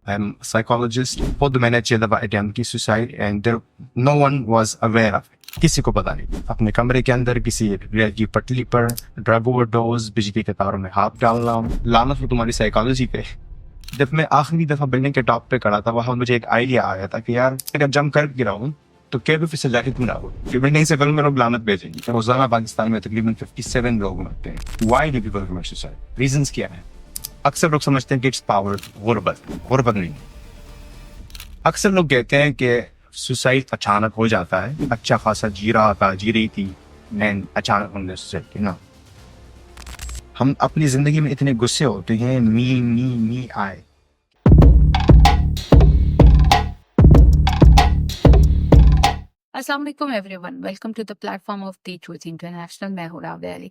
I'm a psychologist. खुद मैंने 6 दफा अटेम्प्ट की suicide and there no one was aware of it. किसी को पता नहीं। अपने कमरे के अंदर किसी रेल की पटरी पर ड्रग ओवरडोज, बिजली के तारों में हाथ डालना, लानत हो तुम्हारी साइकोलॉजी पे। जब मैं आखिरी दफा बिल्डिंग के टॉप पे खड़ा था, वहां मुझे एक आइडिया आया था कि यार अगर जंप कर गिरा हूं तो कैब फिसल जाके तुम रहो कि बिल्डिंग से कल में लोग लानत भेजेंगे। रोजाना पाकिस्तान में तकरीबन 57 लोग मरते हैं। Why do people commit suicide? Reasons क्या है? अक्सर लोग समझते हैं कि इट्स पावर, गुर्बत नहीं। अक्सर लोग कहते हैं कि सुसाइड अचानक हो जाता है। अच्छा खासा जी रहा था, जी रही थी, एंड अचानक हमने सुसाइड किया ना। हम अपनी जिंदगी में इतने गुस्से होते हैं, मी आए। अस्सलाम वालेकुम everyone, welcome to the platform of the truth international. मैं हूं राबिया अली।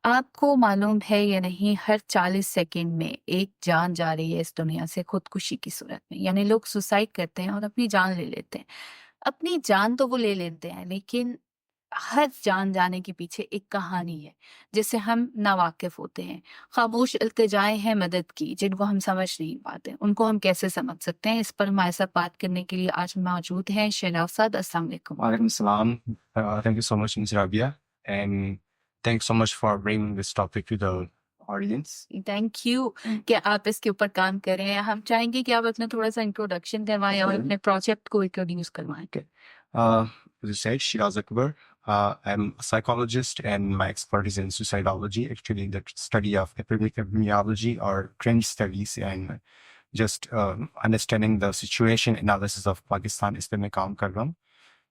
आपको मालूम है या नहीं, हर 40 सेकंड में एक जान जा रही है इस दुनिया से खुदकुशी की सूरत में। यानी लोग सुसाइड करते हैं और अपनी जान ले लेते हैं। अपनी जान तो वो ले लेते हैं, लेकिन हर जान जाने के पीछे एक कहानी है जिससे हम नावाकिफ होते हैं। खामोश इल्तिजाएं हैं मदद की जिनको हम समझ नहीं पाते, उनको हम कैसे समझ सकते हैं? इस पर हमारे साथ बात करने के लिए आज मौजूद हैं शहनाज साद। अस्सलाम वालेकुम। वालेकुम सलाम। Thank you so much, Ms. Rabia, and thanks so much for bringing this topic to the audience. Thank you कि आप इसके ऊपर काम कर रहे हैं। हम चाहेंगे कि आप अपना थोड़ा सा इंट्रोडक्शन करवाएं और अपने प्रोजेक्ट को इंट्रोड्यूस करवाएं। As you said, Shiraz Akbar. I'm a psychologist, and my expertise in suicidology, actually the study of epidemiology or trend studies, and just understanding the situation analysis of Pakistan. इस पे मैं काम कर रहा हूँ।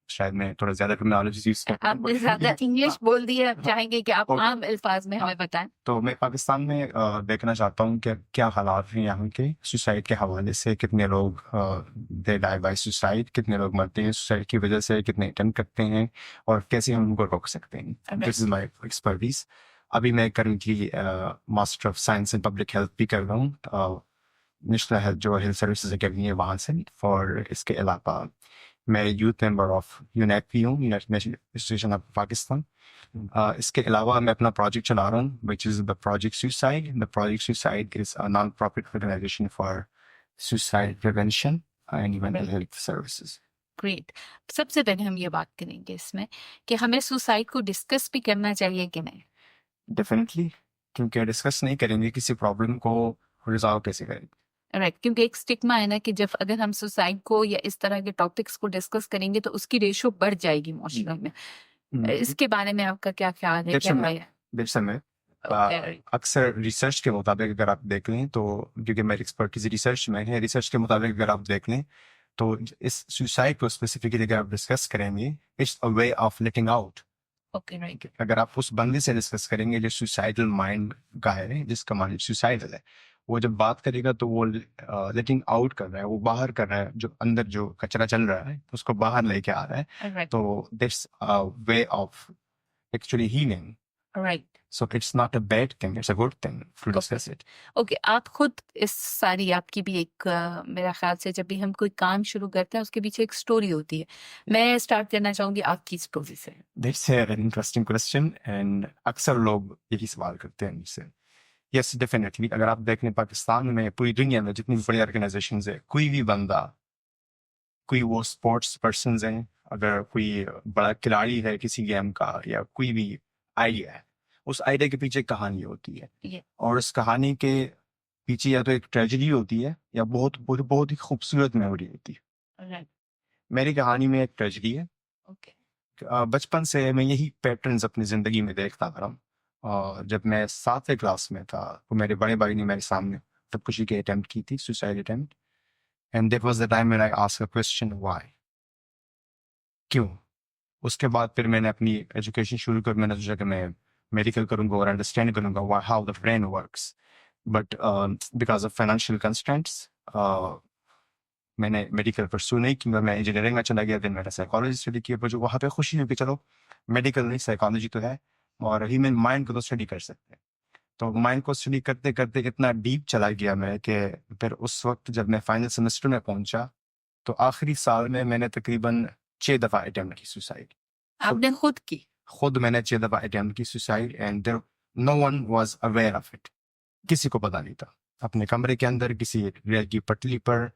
शायद मैं थोड़ा ज्यादा टर्मिनोलॉजी यूज करता हूँ, आपने ज्यादा इंग्लिश बोल दी है, हम हाँ, चाहेंगे कि आप ओके। आम अल्फाज में हमें बताएं। तो मैं पाकिस्तान में देखना चाहता हूँ कि क्या हालात हैं यहाँ के सुसाइड के हवाले से। कितने लोग दे डाई बाय सुसाइड, कितने लोग मरते हैं सुसाइड की वजह से, कितने अटेम्प्ट करते हैं, और कैसे हम उनको रोक सकते हैं। This is my expertise. अभी मैं currently master of science in public health भी कर रहा हूँ नेशनल हेल्थ जो हेल्थ सर्विसेज अकेडमी है वहाँ से। और इसके अलावा मैं यूथ मेंबर ऑफ यूनेट भी हूँ, United Nation Association of Pakistan. इसके अलावा मैं अपना प्रोजेक्ट चला रहा हूँ which is the project suicide. The project suicide is a non profit organisation for suicide prevention and mental health services. Great. सबसे पहले हम ये बात करेंगे इसमें कि हमें सुसाइड को डिस्कस भी करना चाहिए कि नहीं। डेफिनेटली, क्योंकि डिस्कस नहीं करेंगे किसी प्रॉब्लम को रिजॉल्व कैसे करेंगे। राइट, क्योंकि एक स्टिग्मा है ना कि जब अगर हम सुसाइड को या इस तरह के टॉपिक्स को डिस्कस करेंगे तो उसकी रेशो बढ़ जाएगी इमोशनल में। इसके बारे में आपका क्या ख्याल है? क्या राय है? में अक्सर रिसर्च के मुताबिक अगर आप देख लें तो, क्योंकि मेरी एक्सपर्टीज रिसर्च में है, रिसर्च के मुताबिक अगर आप देख लें तो इस सुसाइड को स्पेसिफिकली अगर आप डिस्कस करेंगे, it's a way of letting out. Okay, right. अगर आप उस बंदे से डिस्कस करेंगे जो सुसाइडल माइंड का है, जिसका माइंड सुसाइडल है, वो जब बात करेगा तो वो लेटिंग आउट कर रहा है, वो बाहर कर रहा है, जो अंदर जो कचरा चल रहा है उसको बाहर लेके आ रहा है। राइट, तो this way of actually healing. Right. So it's not a bad thing, it's a good thing to discuss it. Okay, आप खुद इस सारी आपकी भी एक मेरा ख्याल से जब भी हम कोई काम शुरू करते हैं उसके पीछे एक स्टोरी होती है। मैं स्टार्ट करना चाहूंगी आपकी स्टोरी से। That's an interesting question, and अक्सर लोग यही सवाल करते हैं मुझसे। Yes, definitely. अगर आप देख लें पाकिस्तान में, पूरी दुनिया में जितनी भी बड़ी ऑर्गेनाइजेशंस है, कोई भी बंदा, कोई वो स्पोर्ट्स पर्सन हैं, अगर कोई बड़ा खिलाड़ी है किसी गेम का, या कोई भी आइडिया है, उस आइडिया के पीछे एक कहानी होती है। और उस कहानी के पीछे या तो एक ट्रेजेडी होती है या बहुत बहुत बहुत ही खूबसूरत मेमोरी होती है। मेरी कहानी में एक ट्रेजेडी है। बचपन से मैं यही पैटर्न्स अपनी जिंदगी में देखता आ रहा हूँ। और जब मैं 7वीं क्लास में था तो मेरे बड़े भाई ने मेरे सामने खुदकुशी की अटेम्प्ट की थी, suicide attempt. And that was the time when I asked a question, why, क्यों। उसके बाद फिर मैंने अपनी एजुकेशन शुरू कर, मैंने सोचा कि मैं मेडिकल करूंगा और अंडरस्टैंड करूंगा how the brain works. But because of financial constraints मैंने मेडिकल परस्यू नहीं किया, मैं इंजीनियरिंग में चला गया। दिन मैंने साइकोलॉजी स्टडी किया, पर जो वहाँ पे खुशी हुई कि चलो मेडिकल नहीं साइकोलॉजी तो है और ह्यूमन माइंड को तो स्टडी कर सकते हैं। तो माइंड को स्टडी करते करते इतना डीप चला गया मैं कि फिर उस वक्त जब मैं फाइनल सेमेस्टर में पहुंचा तो आखिरी साल में मैंने तकरीबन 6 दफा अटेम्प्ट की सुसाइड। आपने खुद की? खुद मैंने 6 दफा अटेम्प्ट की suicide, and there no one was aware of it. किसी को पता नहीं था। अपने कमरे के अंदर किसी रेल की पटरी पर,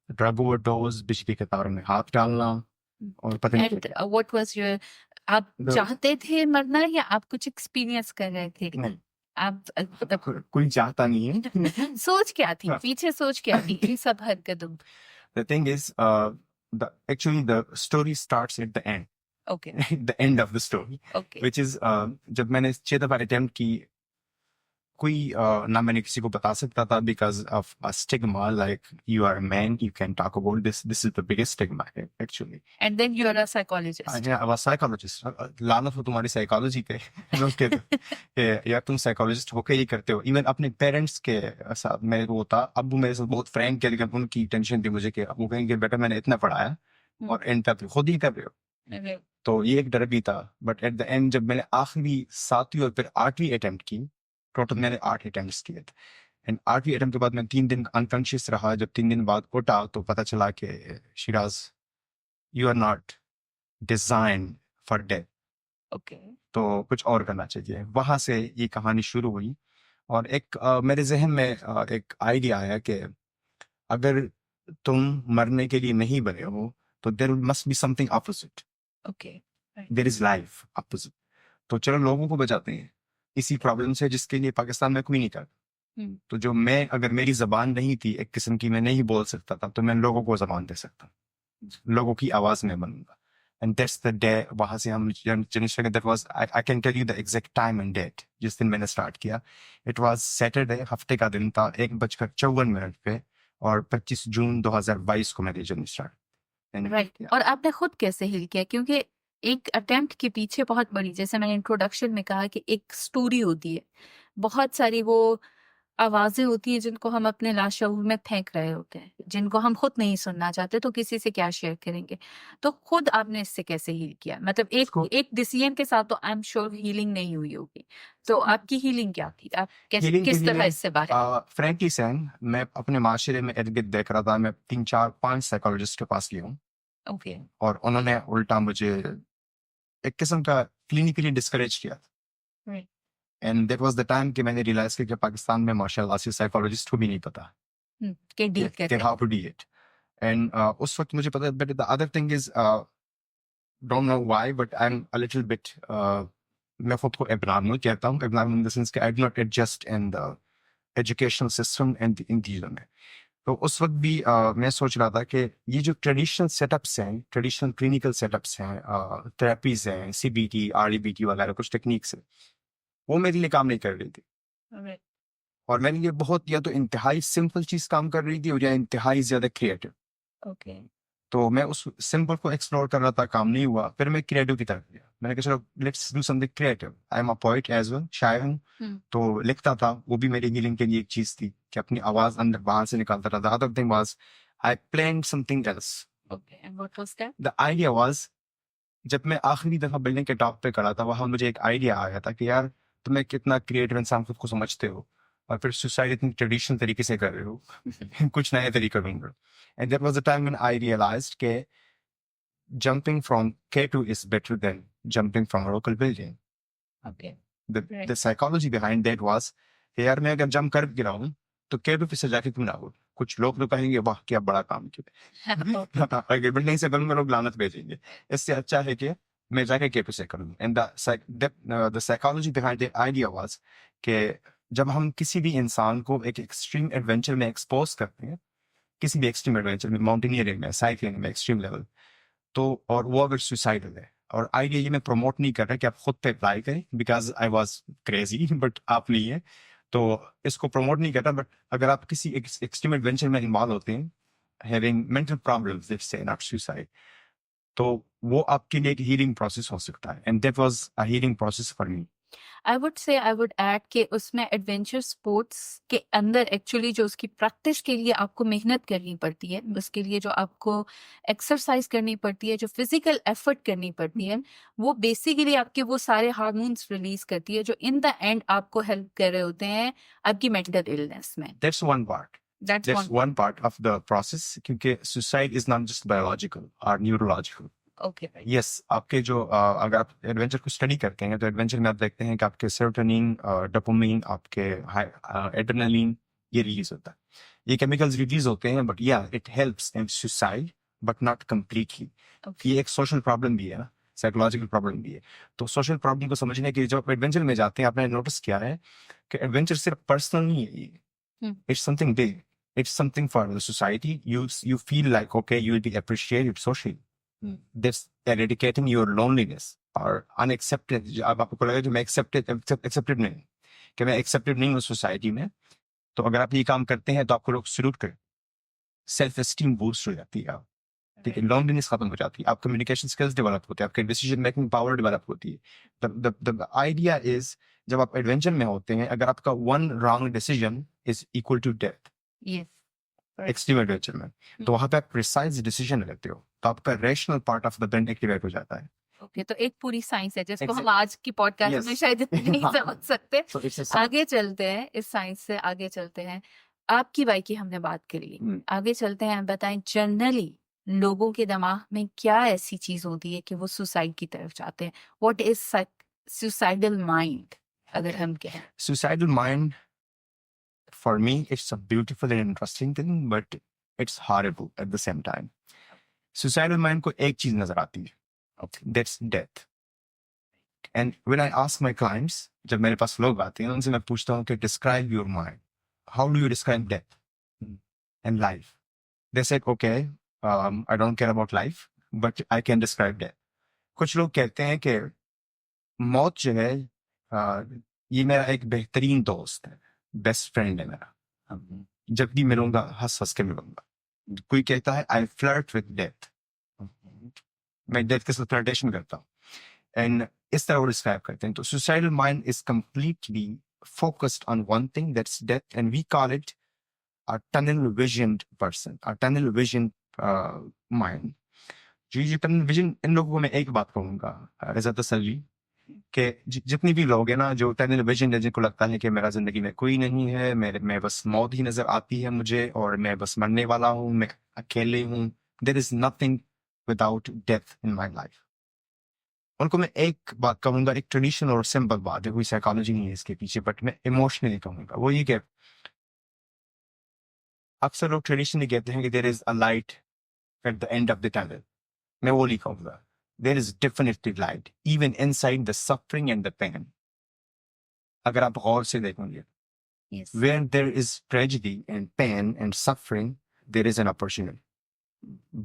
ड्रग ओवरडोज, बिजली के तारों में हाथ डालना, और पता नहीं And what was your आप The- चाहते थे मरना या आप कुछ एक्सपीरियंस कर रहे थे? नहीं, आप कोई चाहता नहीं है. सोच क्या थी? हाँ. पीछे सोच क्या थी इन सब हरकतों? The thing is, actually the story starts at the end. Okay, The end of the story, okay. which is जब मैंने 6 दफा अटेम्प्ट की, कोई ना मैंने किसी को बता सकता था because of a stigma, like you are a man, you can talk about this. This is the biggest stigma actually. And then you're a psychologist. I was psychologist. लानत हो तुम्हारी साइकोलॉजी पे. लोग कहते हैं, यार तुम साइकोलॉजिस्ट होके ही करते हो. इवन अपने पेरेंट्स के साथ मैं वो था, अबू मेरे साथ बहुत फ्रैंक है, लेकिन उनकी टेंशन थी मुझे कि वो कहेंगे बेटा मैंने इतना पढ़ाया और एंड पे खुद ही कर रहे हो. तो ये एक डर भी था. बट एट द एंड जब मैंने आखिरी 7वीं और फिर 8वीं अटेम्प्ट की, टोटल मैंने 8 अटेम्प्ट किए थे. एंड 8वीं अटेम्प्ट के बाद मैं 3 दिन अनकॉन्शियस रहा. जब 3 दिन बाद उठा तो पता चला कि Shiraz, you are not design for death. Okay. तो कुछ और करना चाहिए. वहां से ये कहानी शुरू हुई. और एक मेरे जहन में एक आइडिया आया कि अगर तुम मरने के लिए नहीं बने हो तो there must be something opposite. Okay. There is life opposite. तो चलो लोगों को बचाते हैं इसी प्रॉब्लम से जिसके लिए पाकिस्तान में कोई नहीं करता. हम्म. तो जो मैं, अगर मेरी जबान नहीं थी एक किस्म की, मैं नहीं बोल सकता था, तो मैं लोगों को जबान दे सकता, लोगों की आवाज में बनूंगा. And that's the day. वहां से हम that was, I can tell you the exact time and date जिस दिन मैंने स्टार्ट किया. इट वाज सैटरडे, हफ्ते का दिन था, 1:54 पे, और 25 जून 2022 को मैंने जर्नी स्टार्ट. राइट. और आपने खुद कैसे हील किया? क्योंकि एक अटेम्प्ट के पीछे बहुत बड़ी, जैसे मैंने इंट्रोडक्शन में कहा कि एक स्टोरी होती है, बहुत सारी वो आवाजें होती हैं जिनको हम अपने लाशऊर में फेंक रहे होते हैं, जिनको हम खुद नहीं सुनना चाहते, तो किसी से क्या शेयर करेंगे? तो खुद आपने इससे कैसे हील किया? मतलब एक डिसीजन के साथ तो आई एम श्योर हीलिंग नहीं हुई होगी, तो आपकी हीलिंग क्या थी? आप कैसे, Healing किस के लिए तरह इससे बाहर आए? फ्रैंकली सैन, मैं अपने माशरे में इर्द गिर्द देख रहा था. मैं 3 4 5 साइकोलॉजिस्ट के पास गया हूँ, ओके. और उन्होंने उल्टा मुझे एक किस्म का क्लिनिकली डिस्करेज किया. Right. And that was the time कि मैंने रियलाइज किया कि पाकिस्तान में माशाल्लाह से साइकोलॉजिस्ट को भी नहीं पता के डील करते how to deal it. And उस वक्त मुझे पता. But the other thing is, don't know why, but I am a little bit, मैं खुद को एब्नॉर्मल कहता हूँ. एब्नॉर्मल इन द सेंस कि I do not adjust in the educational system and in चीज़ों में. तो उस वक्त भी मैं सोच रहा था कि ये जो ट्रेडिशनल सेटअप्स हैं, ट्रेडिशनल क्लिनिकल सेटअप्स हैं, थेरेपीज हैं, CBT, REBT वगैरह कुछ टेक्निक्स हैं, वो मेरे लिए काम नहीं कर रही थी. Right. और मेरे लिए बहुत, या तो इंतहाई सिंपल चीज काम कर रही थी और या इंतहाई ज्यादा क्रिएटिव. Okay. तो मैं उस सिंपल को एक्सप्लोर कर रहा था, काम नहीं हुआ. फिर मैं क्रिएटिव की तरफ गया. मैंने कहा चलो let's do something creative. I am a poet as well, शायर हूँ. तो लिखता था, वो भी मेरी हीलिंग के लिए एक चीज थी कि अपनी आवाज अंदर बाहर से निकालता था. The other thing was I planned something else. Okay. And what was that? The idea was, जब मैं आखिरी दफा बिल्डिंग के टॉप पे खड़ा था, वहां मुझे एक आइडिया आया था कि यार तुम्हें कितना क्रिएटिव इंसान खुद को समझते हो, और फिर सुसाइड इतनी ट्रेडिशनल तरीके से कर रहे हो. कुछ नए तरीके ढूंढ. And that was the time when I realised कि jumping from K2 is better than jumping from a local building. Okay. The the psychology behind that was कि यार मैं अगर जंप कर गिरा हूँ तो K2 पे से जाके क्यों ना हो. कुछ लोग तो कहेंगे वाह क्या बड़ा काम किया. अगर बिल्डिंग से करूँगा लोग लानत भेजेंगे. इससे अच्छा है कि मैं जाके K2 से करूँ. And the psychology behind the idea was कि जब हम किसी भी इंसान को एक एक्सट्रीम एडवेंचर में एक्सपोज करते हैं, किसी भी एक्सट्रीम एडवेंचर में, माउंटेनियरिंग में, साइकिलिंग में, एक्सट्रीम लेवल, तो और वो अगर सुसाइडल है, और आइडिया ये मैं प्रमोट नहीं कर रहा कि आप खुद पे अप्लाई करें because I was crazy, but आप नहीं है, तो इसको प्रमोट नहीं करता. बट अगर आप किसी एक्सट्रीम एडवेंचर में इन्वॉल्व होते हैं, having mental problems, let's say not suicide, तो वो आपके लिए एक हीलिंग प्रोसेस हो सकता है. And that was a healing process for me. I would add कि उसमें एडवेंचर स्पोर्ट्स के अंदर एक्चुअली जो उसकी प्रैक्टिस के लिए आपको मेहनत करनी पड़ती है, उसके लिए जो आपको एक्सरसाइज करनी पड़ती है, जो फिजिकल एफर्ट करनी पड़ती है, वो बेसिकली आपके वो सारे हार्मोन्स रिलीज करती है जो इन द एंड आपको हेल्प कर रहे होते हैं आपकी मेंटल इलनेस में. That's one part. That's one part of the process, क्योंकि suicide is not just biological or neurological. Okay. Yes, आपके जो अगर आप एडवेंचर को स्टडी करते हैं तो एडवेंचर में आप देखते हैं कि आपके सेरोटोनिन, डोपामाइन, आपके एड्रेनलिन, ये रिलीज होता है, ये केमिकल्स रिलीज होते हैं, बट या it helps in suicide but not completely. ये एक सोशल प्रॉब्लम भी है ना, साइकोलॉजिकल प्रॉब्लम भी है। तो सोशल प्रॉब्लम को समझने के लिए जब एडवेंचर में जाते हैं, आपने नोटिस किया है कि एडवेंचर सिर्फ पर्सनल नहीं है, it's something big, it's something for the society. You feel like okay, you will be appreciated socially. This eradicating your loneliness or unaccepted. अब आपको लगेगा कि मैं accepted नहीं, कि मैं accepted नहीं हूँ सोसाइटी में, तो अगर आप ये काम करते हैं तो आपको लोग सल्यूट करें, सेल्फ एस्टीम बूस्ट हो जाती है, ठीक है, लॉन्लीनेस खत्म हो जाती है, आप कम्युनिकेशन स्किल्स डेवलप होते हैं, आपके डिसीजन मेकिंग पावर डेवलप होती है। द आइडिया इज, जब आप एडवेंचर में होते हैं, अगर आपका one wrong decision is equal to death, yes extreme adventure में, तो वहां पे आप प्रिसाइज डिसीजन लेते हो, तो आपका rational part of the brain activate हो जाता है। ओके, तो एक पूरी साइंस है जिसको हम Exactly. आज की पॉडकास्ट Yes. में शायद इतने नहीं हाँ. समझ सकते। So it's a आगे चलते हैं, इस साइंस से आगे चलते हैं। आपकी बाई की हमने बात करी, आगे चलते हैं। बताएं जनरली लोगों के दिमाग में क्या ऐसी चीज होती है कि वो सुसाइड की तरफ जाते हैं? व्हाट इज सुसाइडल माइंड, अगर हम कहें? suicidal mind, for me, it's a beautiful and interesting thing, but it's horrible at the same time. Suicidal mind को एक चीज नजर आती है, that's death. And when I ask my clients, जब मेरे पास लोग आते हैं, उनसे मैं पूछता हूँ कि describe your mind. How do you describe death and life? They said, okay, I don't care about life, but I can describe death. कुछ लोग कहते हैं कि मौत जो है, ये मेरा एक बेहतरीन दोस्त है, बेस्ट फ्रेंड है मेरा, जब भी मिलूंगा हंस हंस के मिलूंगा। कोई कहता है आई फ्लर्ट विद डेथ, मैं डेथ के साथ फ्लर्टेशन करता हूँ, एंड इस तरह वो डिस्क्राइब करते हैं। तो suicidal mind is completely focused on one thing, that's death, and we call it a tunnel visioned person, a tunnel visioned mind. जी tunnel vision, इन लोगों को मैं एक बात कहूंगा इज़्ज़त सर जी, कि जितनी भी लोग हैं ना जो टनल विजन है, जिनको लगता है कि मेरा जिंदगी में कोई नहीं है, मैं बस मौत ही नजर आती है मुझे, और मैं बस मरने वाला हूँ, मैं अकेले हूँ, there is nothing without death in my life, उनको मैं एक बात कहूंगा, एक ट्रेडिशनल और सिंपल बात है, कोई साइकोलॉजी नहीं है इसके पीछे, बट मैं इमोशनली कहूंगा, वो ये कि अक्सर लोग ट्रेडिशनली कहते हैं कि there is a light at the end of the tunnel, मैं वो नहीं कहूंगा। There is definitely light, even inside the suffering and the pain. अगर आप गौर से देखोगे, yes. where there is tragedy and pain and suffering, there is an opportunity.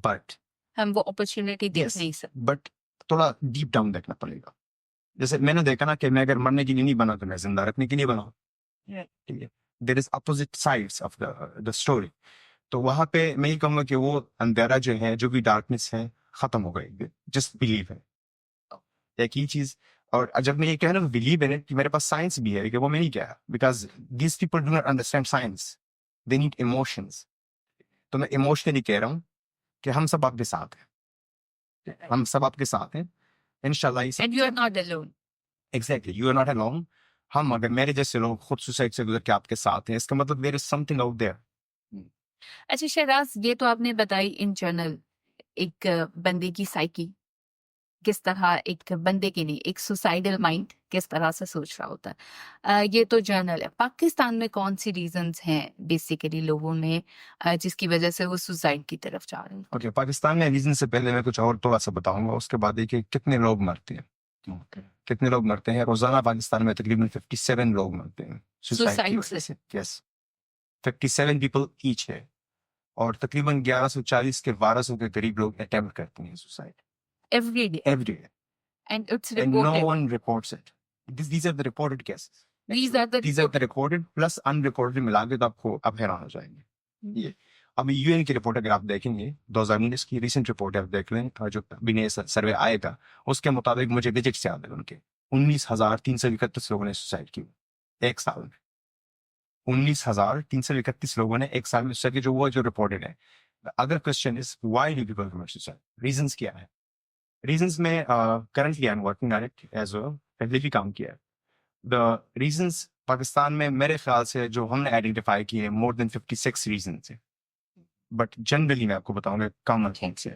But हम वो अपॉर्चुनिटी देख yes, नहीं सकते। but थोड़ा डीप डाउन देखना पड़ेगा। जैसे मैंने देखा ना कि मैं अगर मरने के लिए नहीं बना तो मैं जिंदा रखने के लिए बना, ठीक है। There is opposite sides of the story. तो वहां पे मैं ये कहूंगा कि वो अंधेरा जो है, जो भी डार्कनेस है, खत्म हो गई। जस्ट बिलीव है, एक ही चीज। और जब मैं ये कह रहा हूँ बिलीव इन इट, कि मेरे पास साइंस भी है, कि वो मैं नहीं कह रहा, because these people do not understand science, they need emotions. तो मैं इमोशनली कह रहा हूँ कि हम सब आपके साथ हैं, हम सब आपके साथ हैं इंशाल्लाह। And you are not alone. Exactly, you are not alone. हम अगर मेरे जैसे लोग खुद सुसाइड से गुजर के आपके साथ हैं, इसका मतलब there is something out there. अच्छा शहराज, ये तो आपने बताई इन जनरल एक बंदे की साइकी किस तरह, एक बंदे के लिए एक सुसाइडल माइंड किस तरह से सोच रहा होता है, ये तो जनरल है। पाकिस्तान में कौन सी रीजंस हैं बेसिकली लोगों में जिसकी वजह से वो सुसाइड की तरफ जा रहे हैं? ओके, पाकिस्तान में रीजन से पहले मैं कुछ और थोड़ा सा बताऊंगा, उसके बाद देखिए कितने लोग मरते हैं। कितने लोग मरते हैं रोजाना पाकिस्तान में? तकरीबन 57 लोग मरते हैं सुसाइड की वजह से। यस, 57 पीपल ईच है, और तकरीबन 1140 के 1200 के करीब लोग अटेम्प्ट करते हैं suicide every day, and it's no reported. one reports it. These are the reported cases. These are the reported plus unreported मिला के तो आपको अब हैरान हो जाएंगे। ये अब यूएन की रिपोर्ट अगर आप देखेंगे, 2019 की रिसेंट रिपोर्ट आप देख लें, और जो अभी नया सर्वे आएगा उसके मुताबिक मुझे डिजिट्स याद है उनके, 19,331 लोगों ने सुसाइड की एक साल में। 19,331 लोगों ने एक साल में सुसाइड की, जो रिपोर्टेड है। Other question is why do people commit suicide, reasons क्या है? रीजंस में currently I am working on it as well, पहले भी काम किया है। द रीजंस पाकिस्तान में मेरे ख्याल से जो हमने आइडेंटिफाई किए, मोर देन 56 रीजंस है, बट जनरली मैं आपको बताऊंगा कॉमन कौन से।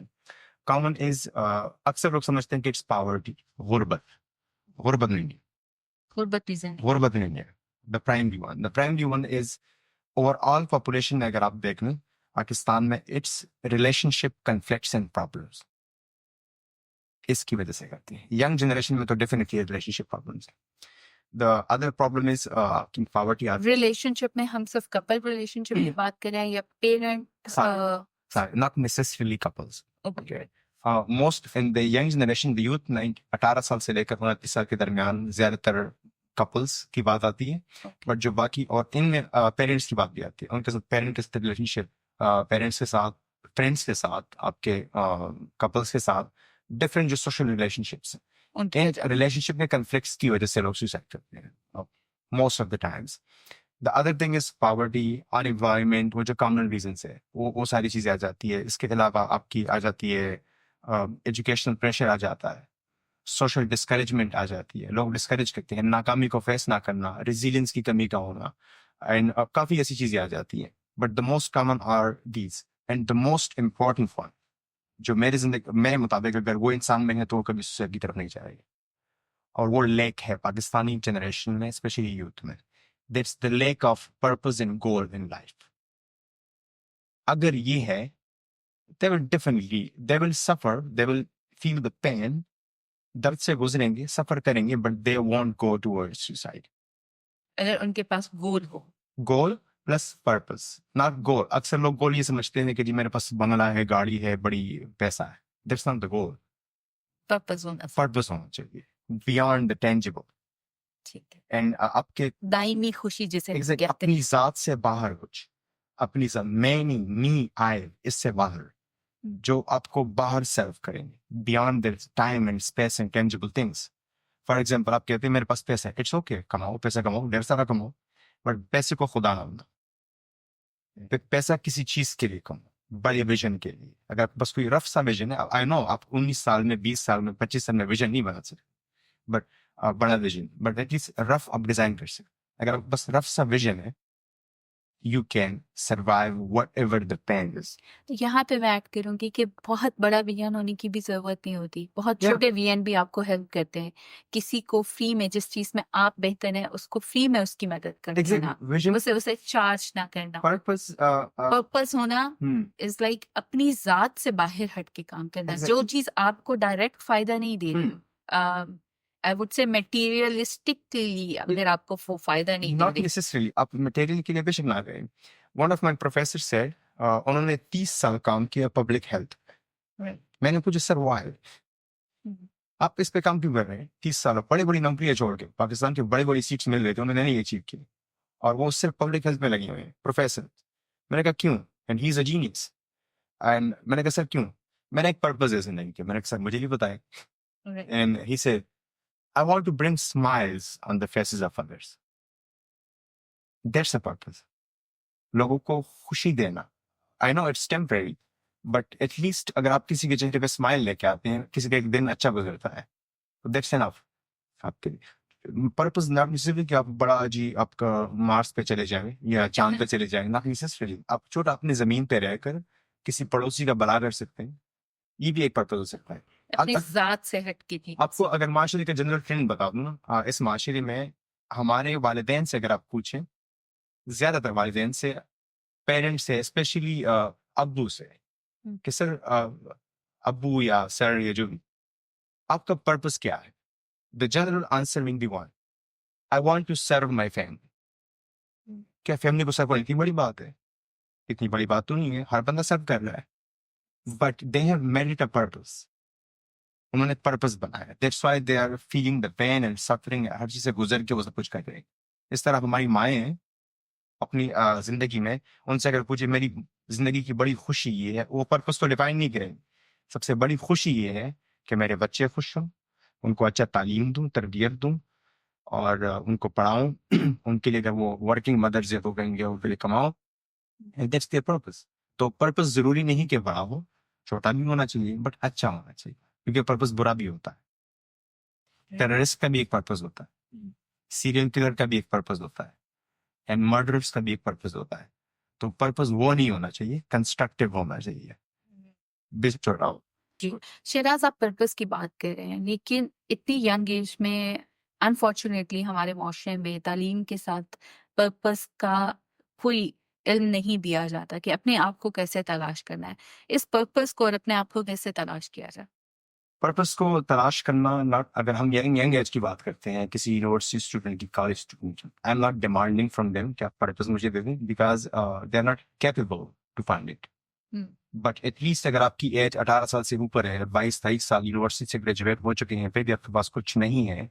कॉमन इज, अक्सर लोग समझते हैं कि इट्स पॉवर्टी, गुर्बत। गुर्बत नहीं है, गुर्बत रीजन। गुर्बत नहीं है। The primary one is overall population में अगर आप देख लें पाकिस्तान में, it's relationship conflicts and problems इसकी वजह से करती है। यंग जनरेशन में तो डेफिनेटली रिलेशनशिप प्रॉब्लम्स है। द अदर प्रॉब्लम इज आपकी पॉवर्टी। रिलेशनशिप में हम सिर्फ कपल रिलेशनशिप की बात करें या parent? Not necessarily couples. Okay. Most in the young generation, the youth 18 साल से लेकर 29 साल के दरमियान ज्यादातर कपल्स की बात आती है। बट जो बाकी और इनमें पेरेंट्स की बात भी आती है। उनके साथ पेरेंट रिलेशनशिप, पेरेंट्स के साथ, फ्रेंड्स के साथ, आपके कपल्स के साथ, डिफरेंट जो सोशल रिलेशनशिप्स हैं, उनके रिलेशनशिप में कन्फ्लिक्ट्स की वजह से लोग सुसाइड करते हैं most of the times. The other thing is poverty, unemployment, वो जो कॉमन रीजंस है वो सारी चीजें आ जाती है। इसके अलावा आपकी आ जाती है एजुकेशनल प्रेशर आ जाता है, सोशल डिस्करेजमेंट आ जाती है, लोग डिस्करेज करते हैं, नाकामी को फेस ना करना, रेजिलियंस की कमी का होना, एंड काफी ऐसी चीजें आ जाती हैं। But the most common are these, and the most important one जो मेरे मुताबिक अगर वो इंसान में है तो वो कभी सुसाइड की तरफ नहीं जाएगा, और वो लेक है पाकिस्तानी जनरेशन में, स्पेशली यूथ में। That's the lake of purpose and goal in life. अगर ये है, they will definitely, they will suffer, they will feel the pain, दर्द से गुजरेंगे, सफर करेंगे, but they want go towards suicide. अगर उनके पास गोल हो, गोल प्लस पर्पस, नॉट गोल। अक्सर लोग गोल ये समझते हैं कि जी मेरे पास बंगला है, गाड़ी है, बड़ी पैसा है। That's not the goal. Purpose होना पर्पस होना चाहिए बियॉन्ड द टेंजिबल। ठीक है। एंड आपके दायमी खुशी जिसे एग्जैक्ट कहते अपनी हैं। जात से बाहर कुछ, अपनी जात, मैं नहीं, मी आई, इससे बाहर जो आपको बाहर सर्व करेंगे, beyond the time and space and tangible things. For example, आप कहते हैं मेरे पास पैसा है, इट्स ओके, कमाओ, पैसा कमाओ, ढेर सारा कमाओ, बट पैसे को खुदा ना बनाओ। पैसा किसी चीज के लिए कमाओ, बड़े विजन के लिए। अगर आपके पास कोई रफ सा विजन है, आई नो आप 19 साल में, 20 साल में, 25 साल में विजन नहीं बना सकते, बट बड़ा विजन, बट एटलीस्ट रफ आप डिजाइन कर सकते। अगर आपके पास रफ सा विजन है, you can survive whatever the pain is. तो यहाँ पे मैं ऐड करूंगी कि बहुत बड़ा विजन होने की भी जरूरत नहीं होती। बहुत Yeah. छोटे विजन भी आपको हेल्प करते हैं। किसी को फ्री में, जिस चीज में आप बेहतर हैं, उसको फ्री में उसकी मदद कर देना, Exactly. Vision, उसे चार्ज ना करना। purpose, पर्पस होना इज लाइक अपनी जात से बाहर हट के काम करना। Exactly. जो चीज आपको डायरेक्ट फायदा नहीं दे रही, आई वुड से मटेरियलिस्टिकली अगर आपको वो फायदा नहीं दे not रही। necessarily, आप मटेरियल के लिए बेशक ना गए। One of my professors said, उन्होंने 30 साल काम किया पब्लिक हेल्थ। मैंने पूछा सर वाई, आप इस पे काम क्यों कर रहे हैं? 30 साल बड़ी बड़ी नौकरियां छोड़ के, पाकिस्तान की बड़ी बड़ी सीट्स मिल रही थी, उन्होंने नहीं अचीव की, और वो सिर्फ पब्लिक हेल्थ में लगे हुए हैं, प्रोफेसर। मैंने कहा क्यों? And he is a genius. And मैंने कहा सर क्यों? मैंने एक पर्पस है जिंदगी के। मैंने कहा सर मुझे भी बताएं। And he said, I want to bring smiles on the faces of others. That's the purpose. लोगों को खुशी देना। I know it's temporary, but at least अगर आप किसी के चेहरे पे स्माइल लेके आते हैं, किसी का एक दिन अच्छा गुजरता है, तो that's enough आपके लिए। पर्पस नॉट नेसेसरी कि आप बड़ा जी आपका मार्स पे चले जाएं या चांद पे चले जाएं, नॉट नेसेसरी। आप छोटा अपनी जमीन पे रहकर किसी पड़ोसी का भला कर सकते हैं, ये भी एक पर्पस हो सकता है। अपनी जात से हट के थी। आपको अगर माशरे का जनरल ट्रेंड बता दूं ना, इस माशरे में हमारे वालिदैन से अगर आप पूछें, ज्यादातर वालिदैन से, पेरेंट्स से, स्पेशली अब्बू से, कि सर अब्बू या सर या जो भी, आपका पर्पस क्या है? The general answer will be one, I want to serve my family. क्या फैमिली को सर्व करना इतनी बड़ी बात है? इतनी बड़ी बात तो नहीं है, हर बंदा सर्व कर रहा है, but they have made it a purpose. उन्होंने पर्पस बनाया, that's why they are feeling the pain and suffering. हर चीज से गुजर के वो सब कुछ कर रहे हैं। इस तरह हमारी माएँ हैं अपनी जिंदगी में, उनसे अगर पूछे मेरी जिंदगी की बड़ी खुशी ये है, वो पर्पस तो डिफाइन नहीं करेंगे। सबसे बड़ी खुशी ये है कि मेरे बच्चे खुश हों, उनको अच्छा तालीम दूं, तरबियत दूं, और उनको पढ़ाऊं। उनके लिए अगर वो वर्किंग मदर्स है तो कहेंगे उनके लिए कमाओ, एंड दैट्स देयर पर्पस। तो पर्पस जरूरी नहीं कि बड़ा हो, छोटा भी होना चाहिए, बट अच्छा होना चाहिए, क्योंकि पर्पस बुरा भी होता है। टेररिस्ट का भी एक पर्पस होता है, सीरियल किलर का भी एक पर्पस होता है, एंड मर्डरर्स का भी एक पर्पस होता है। तो पर्पस वो नहीं होना चाहिए, कंस्ट्रक्टिव होना चाहिए। शहनाज, आप पर्पस की बात कर रहे हैं, लेकिन इतनी यंग एज में अनफॉर्चुनेटली हमारे माशरे में तालीम के साथ पर्पस का कोई इल्म नहीं दिया जाता कि अपने आप को कैसे तलाश करना है, इस पर्पस को और अपने आप को कैसे तलाश किया जाए? पर्पस को तलाश करना, नॉट, अगर हम यंग यंग एज की बात करते हैं, किसी यूनिवर्सिटी स्टूडेंट की, कॉलेज स्टूडेंट की, I am not demanding from them कि आप पर्पस मुझे दे दें, because they are not capable to find it. Hmm, but at least अगर आपकी एज 18 साल से ऊपर है, 22-23 साल यूनिवर्सिटी से ग्रेजुएट हो चुके हैं, फिर भी आपके पास कुछ नहीं है,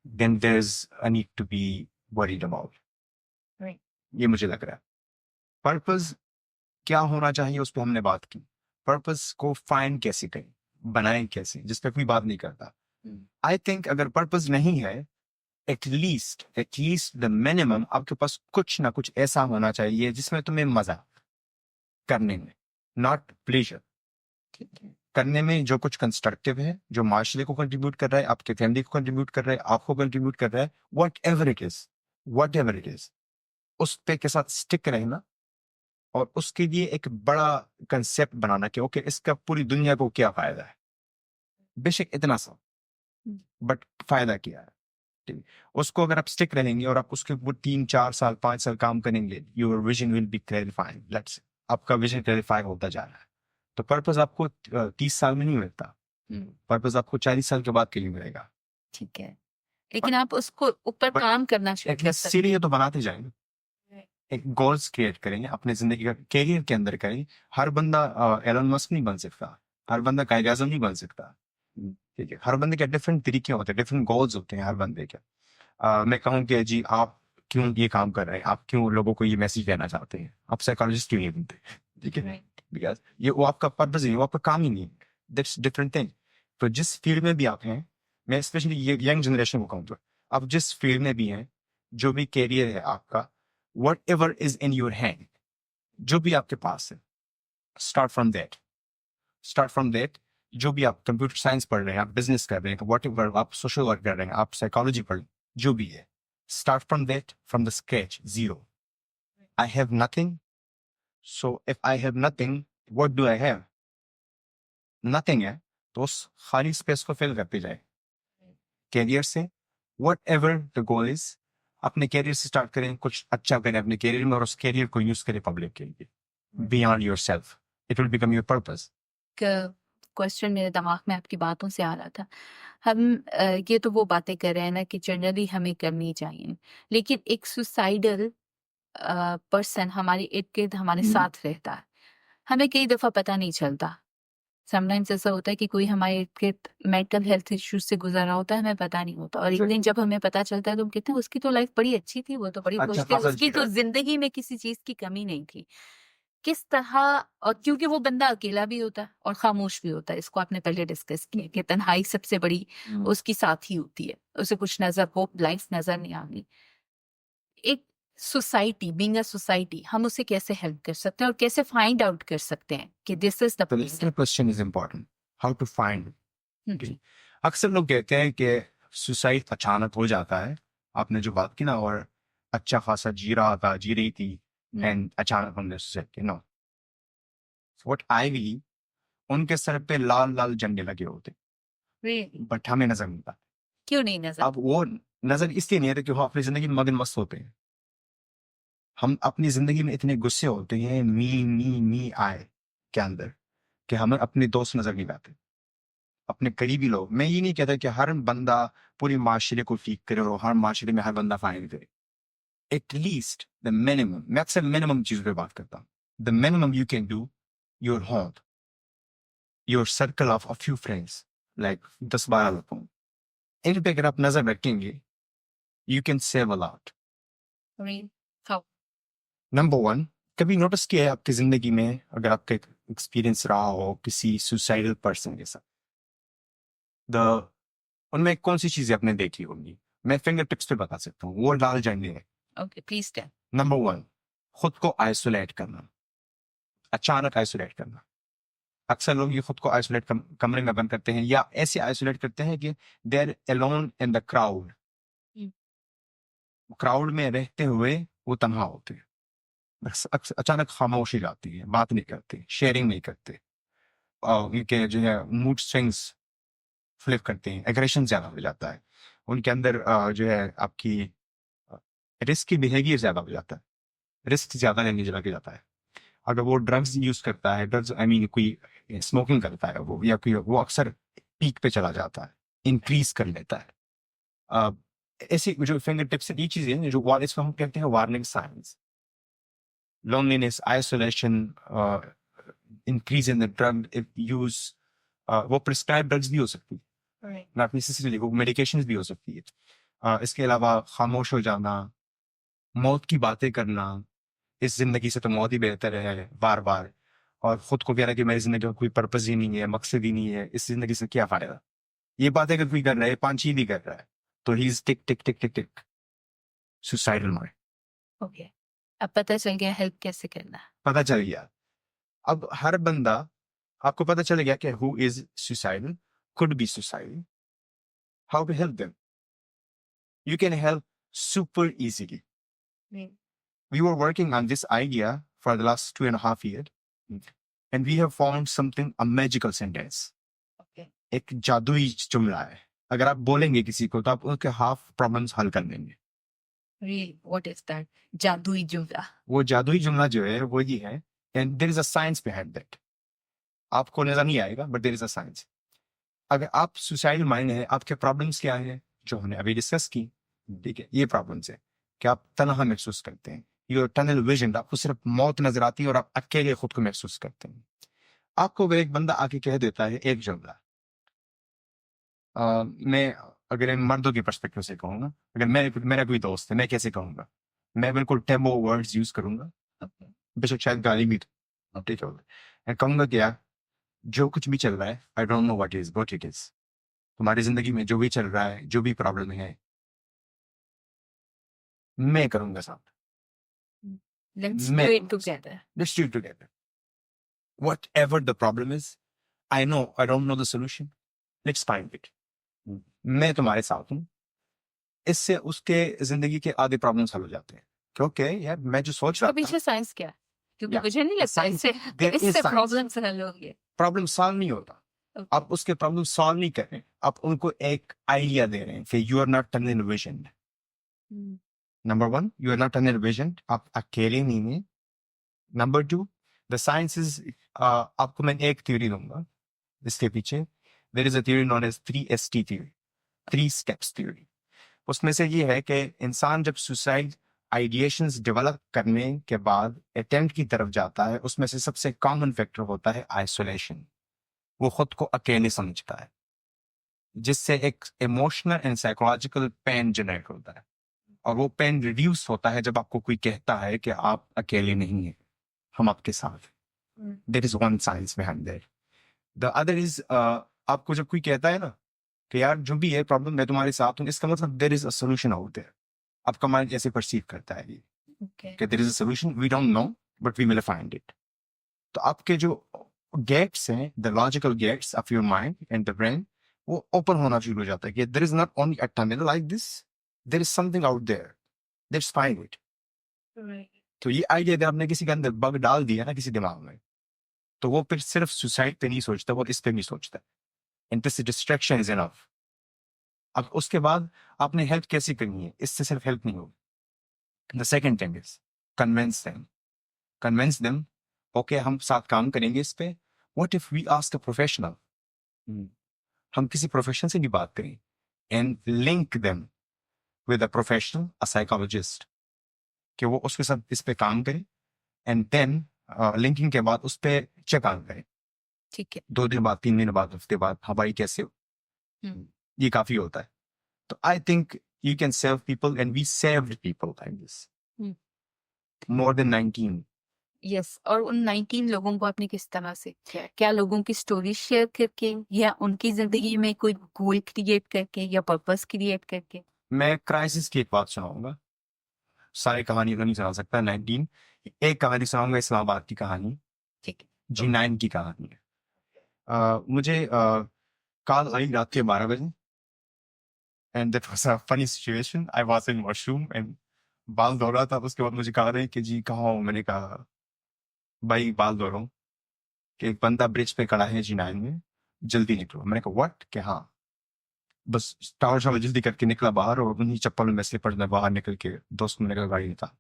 then there is a need to be worried about. Right. ये मुझे लग रहा है। पर्पस क्या होना चाहिए उस पर हमने बात की। पर्पस को फाइंड कैसे करें, बनाएं कैसे, जिस पर कोई बात नहीं करता। आई थिंक अगर पर्पस नहीं है, एटलीस्ट द मिनिमम आपके पास कुछ ना कुछ ऐसा होना चाहिए जिसमें तुम्हें मजा करने में, नॉट प्लेजर करने में, जो कुछ कंस्ट्रक्टिव है, जो माशरे को कंट्रीब्यूट कर रहा है, आपके फैमिली को कंट्रीब्यूट कर रहा है, आपको कंट्रीब्यूट कर रहा है, वट एवर इट इज, उस पे के साथ स्टिक रहना, और उसके लिए एक बड़ा कंसेप्ट बनाना कि ओके, इसका पूरी दुनिया को क्या फायदा है, बेशक इतना सा, बट फायदा क्या है। ठीक है? उसको अगर आप स्टिक रहेंगे और आप उसके ऊपर 3-4 साल 5 साल काम करेंगे, your vision will be clarifying, let's, आपका विजन क्लैरिफाई होता जा रहा है। तो पर्पस आपको 30 साल में नहीं मिलता, पर्पस आपको 40 साल के बाद के लिए मिलेगा। ठीक है, लेकिन आप उसको ऊपर but काम करना शुरू कर एटलीस्ट सकते सीढ़ी तो बनाते जाएंगे, एक गोल्स क्रिएट करेंगे अपने जिंदगी का, कैरियर के अंदर करें। हर बंदा एलन मस्क नहीं बन सकता, हर बंदा कायद आज़म नहीं बन सकता। ठीक है, हर बंदे के डिफरेंट तरीके होते हैं, डिफरेंट गोल्स होते हैं हर बंदे के। मैं कहूँ कि जी आप क्यों ये काम कर रहे हैं, आप क्यों लोगों को ये मैसेज देना चाहते हैं, आप साइकोलॉजिस्ट क्यों नहीं बनते, ठीक है, Right. बिकॉज ये वो आपका पर्पस नहीं, वो आपका काम ही नहीं, दैट्स डिफरेंट थिंग। तो जिस फील्ड में भी आप हैं, मैं स्पेशली ये यंग जनरेशन को कहूँ, तो आप जिस फील्ड में भी हैं, जो भी कैरियर है आपका, what ever is in your hand, जो भी आपके पास है, start from that, start from that. जो भी आप कंप्यूटर साइंस पढ़ रहे हैं, आप बिजनेस कर रहे हैं, वट एवर आप सोशल वर्क कर रहे हैं, आप साइकोलॉजी पढ़ रहे हैं, जो भी है, start from that, from the scratch, zero. I have nothing. So if I have nothing, what do I have? Nothing है, तो उस खाली स्पेस को फिल करते जाए कैरियर से, whatever the goal is, अपने कैरियर से स्टार्ट करें, कुछ अच्छा करें अपने कैरियर में, और उस कैरियर को यूज करें पब्लिक के लिए, beyond yourself. It will become your purpose. Question मेरे दिमाग में आपकी बातों से आ रहा था। हम ये तो वो बातें कर रहे हैं ना कि जनरली हमें करनी चाहिए, लेकिन एक सुसाइडल पर्सन हमारे इर्द गिर्द हमारे साथ रहता है, हमें कई दफा पता नहीं चलता। समटाइम्स ऐसा होता है कि कोई हमारे इर्द गिर्द मेंटल हेल्थ इश्यूज से गुजर रहा होता है, हमें पता नहीं होता, और एक दिन जब हमें पता चलता है तो हम कहते हैं उसकी तो लाइफ बड़ी अच्छी थी, वो तो बड़ी अच्छा खुश थी, खासा उसकी जी तो रहा है। जिंदगी में किसी चीज की कमी नहीं थी। किस तरह, और क्योंकि वो बंदा अकेला भी होता है और खामोश भी होता है, इसको आपने पहले डिस्कस किया कि तन्हाई सबसे बड़ी उसकी साथी होती है, उसे कुछ नजर, होप लाइफ नजर नहीं आती। एक सोसाइटी, बीइंग अ सोसाइटी, हम उसे कैसे हेल्प कर सकते हैं और कैसे फाइंड आउट कर सकते हैं कि this is the So this question is important. How to find? Person? अक्सर लोग कहते हैं कि सुसाइड अचानक हो जाता है, आपने जो बात की ना, और अच्छा खासा जी रहा था, जी रही थी, एंड अचानक हमने सुसाइड किया। नो, व्हाट आई बिलीव, उनके सर पे लाल लाल झंडे लगे होते, बट हमें नजर नहीं आता। क्यों नहीं नजर? अब वो नजर इसलिए नहीं आते कि वो अपनी जिंदगी में मगन मस्त होते हैं। हम अपनी जिंदगी में इतने गुस्से होते हैं, मी आए के अंदर, कि हमें अपने दोस्त नजर नहीं आते, अपने करीबी लोग। मैं ये नहीं कहता कि हर बंदा पूरी माशरे को ठीक करे और हर माशरे में हर बंदा फाइन करे। एटलीस्ट द मिनिमम, मैं अक्सर मिनिमम चीज पे बात करता हूँ, the minimum you can do, your home, your circle of a few friends, like 10-12 लोगों, इन पे अगर आप नजर रखेंगे, you can save a lot. How? Number one, कभी नोटिस किया है आपकी जिंदगी में, अगर आपका एक्सपीरियंस रहा हो किसी सुसाइडल पर्सन के साथ, द उनमें कौन सी चीजें आपने देखी होंगी? मैं फिंगर टिप्स पे बता सकता हूँ, वो लाल झंडे हैं। Okay, please tell. Number one, खुद को आइसोलेट करना, अचानक आइसोलेट करना। अक्सर लोग ये खुद को आइसोलेट कमरे में बंद करते हैं, या ऐसे आइसोलेट करते हैं कि they are alone in the crowd, crowd में रहते हुए वो तन्हा होते हैं, अचानक खामोशी जाती है, बात नहीं करते, शेयरिंग नहीं करते, और उनके जो है मूड स्विंग्स फ्लिप करते हैं, एग्रेशन ज्यादा हो जाता है उनके अंदर, जो है आपकी रिस्की बिहेवियर ज्यादा हो जाता है। रिस्क ज्यादा लेने लग जाता है। अगर वो ड्रग्स यूज करता है, ड्रग्स आई मीन कोई स्मोकिंग करता है वो, या कोई वो अक्सर पीक पे चला जाता है, इंक्रीज कर लेता है। अ, ऐसी जो फिंगर टिप्स ये चीजें हैं जो इसको हम कहते हैं warning science. loneliness, isolation, increase in the drug use, वो प्रिस्क्राइब ड्रग्स भी हो सकती है, नॉट नेसेसरीली वो मेडिकेशंस भी हो सकती है। इसके अलावा खामोश हो जाना, मौत की बातें करना, इस जिंदगी से तो मौत ही बेहतर है बार बार, और खुद को कहना कि मेरी जिंदगी का कोई पर्पज ही नहीं है, मकसद ही नहीं है, इस जिंदगी से क्या फायदा। ये बातें अगर कोई कर रहा है, पांच ही भी कर रहा है, तो he is tick tick tick tick tick suicidal mind. Okay, अब पता चल गया हेल्प कैसे करना है। पता चल गया। अब हर बंदा, आपको पता चल गया कि who is suicidal, could be suicidal, how to help them. You can help super easily. We were working on this idea for the last 2.5 years, and we have found something, a magical sentence. Okay. एक जादुई जुमला है, अगर आप बोलेंगे किसी को तो आप उनके हाफ प्रॉब्लम्स हल कर देंगे। Really, what is that? जादुई जुमला। वो जादुई जुमला जो है वो ये है, and there is a science behind that. आपको नजर नहीं आएगा, but there is a science. अगर आप सुसाइडल माइंड है, आपके प्रॉब्लम्स क्या है जो हमने अभी डिस्कस की, ठीक है, ये प्रॉब्लम्स है कि आप तनहा महसूस करते हैं, योर टनल विजन, आपको सिर्फ मौत नजर आती है और आप अकेले खुद को महसूस करते हैं। आपको अगर एक बंदा आके कह देता है एक जुमला, मैं अगर इन मर्दों के पर्सपेक्टिव से कहूंगा, अगर मेरा कोई दोस्त है, मैं कैसे कहूंगा, मैं बिल्कुल टेम्पो वर्ड्स यूज करूंगा, बेशक शायद गाली भी, ठीक है, मैं कहूंगा कि यार जो कुछ भी चल रहा है, I don't know what it is, तुम्हारी जिंदगी में जो भी चल रहा है, जो भी प्रॉब्लम है, मैं करूंगा साथ। Let's मैं- do it together. Let's do it together. Whatever the problem is, I know I don't know the solution. Let's find it. मैं तुम्हारे साथ हूँ। इससे उसके जिंदगी के आधे प्रॉब्लम्स हल हो जाते हैं, क्योंकि यार मैं जो सोच तो रहा था, पीछे साइंस क्या है? क्योंकि Yeah. मुझे नहीं लगता Science- इससे there is इससे science. प्रॉब्लम हल होंगे। प्रॉब्लम सॉल्व नहीं होता। Okay. आप उसके प्रॉब्लम सॉल्व नहीं कर रहे, आप उनको एक आइडिया दे रहे हैं कि you are not tunnel vision. Hmm. Number 1, you are not tunnel vision, आप अकेले नहीं हैं। नंबर 2, द साइंस इज, आपको मैं एक थ्योरी दूंगा इसके पीछे। There is a theory known as 3ST theory, 3 steps theory. उसमें से ये है कि इंसान जब सुसाइड आइडिएशंस डेवलप करने के बाद अटेम्प्ट की तरफ जाता है, उसमें से सबसे कॉमन फैक्टर होता है आइसोलेशन। वो खुद को अकेले समझता है, जिससे एक emotional and psychological pen generate होता है, और वो पेन रिड्यूस होता है जब आपको कोई कहता है कि आप अकेले नहीं हैं, हम आपके साथ। There is one science behind that. The other is, आपको जब कोई कहता है ना कि यार जो भी है प्रॉब्लम, मैं तुम्हारे साथ हूँ, इसका मतलब there is a solution out there. आपका माइंड ऐसे परसीव करता है ये Okay. कि there is a solution, we don't know but we will find it. तो आपके जो गेट्स हैं, the logical gates of your mind and the brain, वो ओपन होना शुरू हो जाता है कि there is not only a tunnel like this, there is something out there, let's find it. Right. तो ये आइडिया अगर आपने किसी के अंदर बग डाल दिया ना किसी दिमाग में, तो वो फिर सिर्फ सुसाइड पे नहीं सोचता, वो इस पे भी सोचता है, and this distraction is enough. अब उसके बाद आपने हेल्प कैसे करनी है, इससे सिर्फ हेल्प नहीं होगी। The second thing is convince them, okay हम साथ काम करेंगे इस पे। What if we ask a professional, हम किसी प्रोफेशनल से भी बात करें, and link them with a professional, a psychologist, कि वो उसके साथ इस पे काम करे, एंड देन लिंकिंग के बाद उस पे चेक ऑन करें, ठीक है। 2 दिन बाद, 3 दिन बाद, हफ्ते बाद, हाँ भाई कैसे हो। हम्म। ये काफी होता है। तो I think you can save people, and we saved people like this, more than 19। Yes, और उन 19 लोगों को आपने किस तरह से किया? क्या लोगों की स्टोरी शेयर करके, या उनकी जिंदगी में कोई गोल क्रिएट करके, या पर्पस क्रिएट करके? मैं क्राइसिस की एक बात सुनाऊंगा, सारी कहानी तो नहीं सुना सकता 19, एक कहानी सुनाऊंगा, इस्लामाबाद की कहानी, ठीक है। G9 की कहानी है। मुझे कॉल आई रात के 12 बजे, and that was a funny situation. I was in washroom and बाल धो रहा था, उसके बाद मुझे कहा रहे कि जी कहाँ हो। मैंने कहा भाई बाल धो रहा हूँ, कि एक बंदा ब्रिज पे खड़ा है G9 में, जल्दी निकलो। मैंने कहा व्हाट, कि हाँ। बस टावर शावर जल्दी करके निकला बाहर, और उन्हीं चप्पल में स्लीपर्स में बाहर निकल के दोस्त को मैंने कहा गाड़ी था।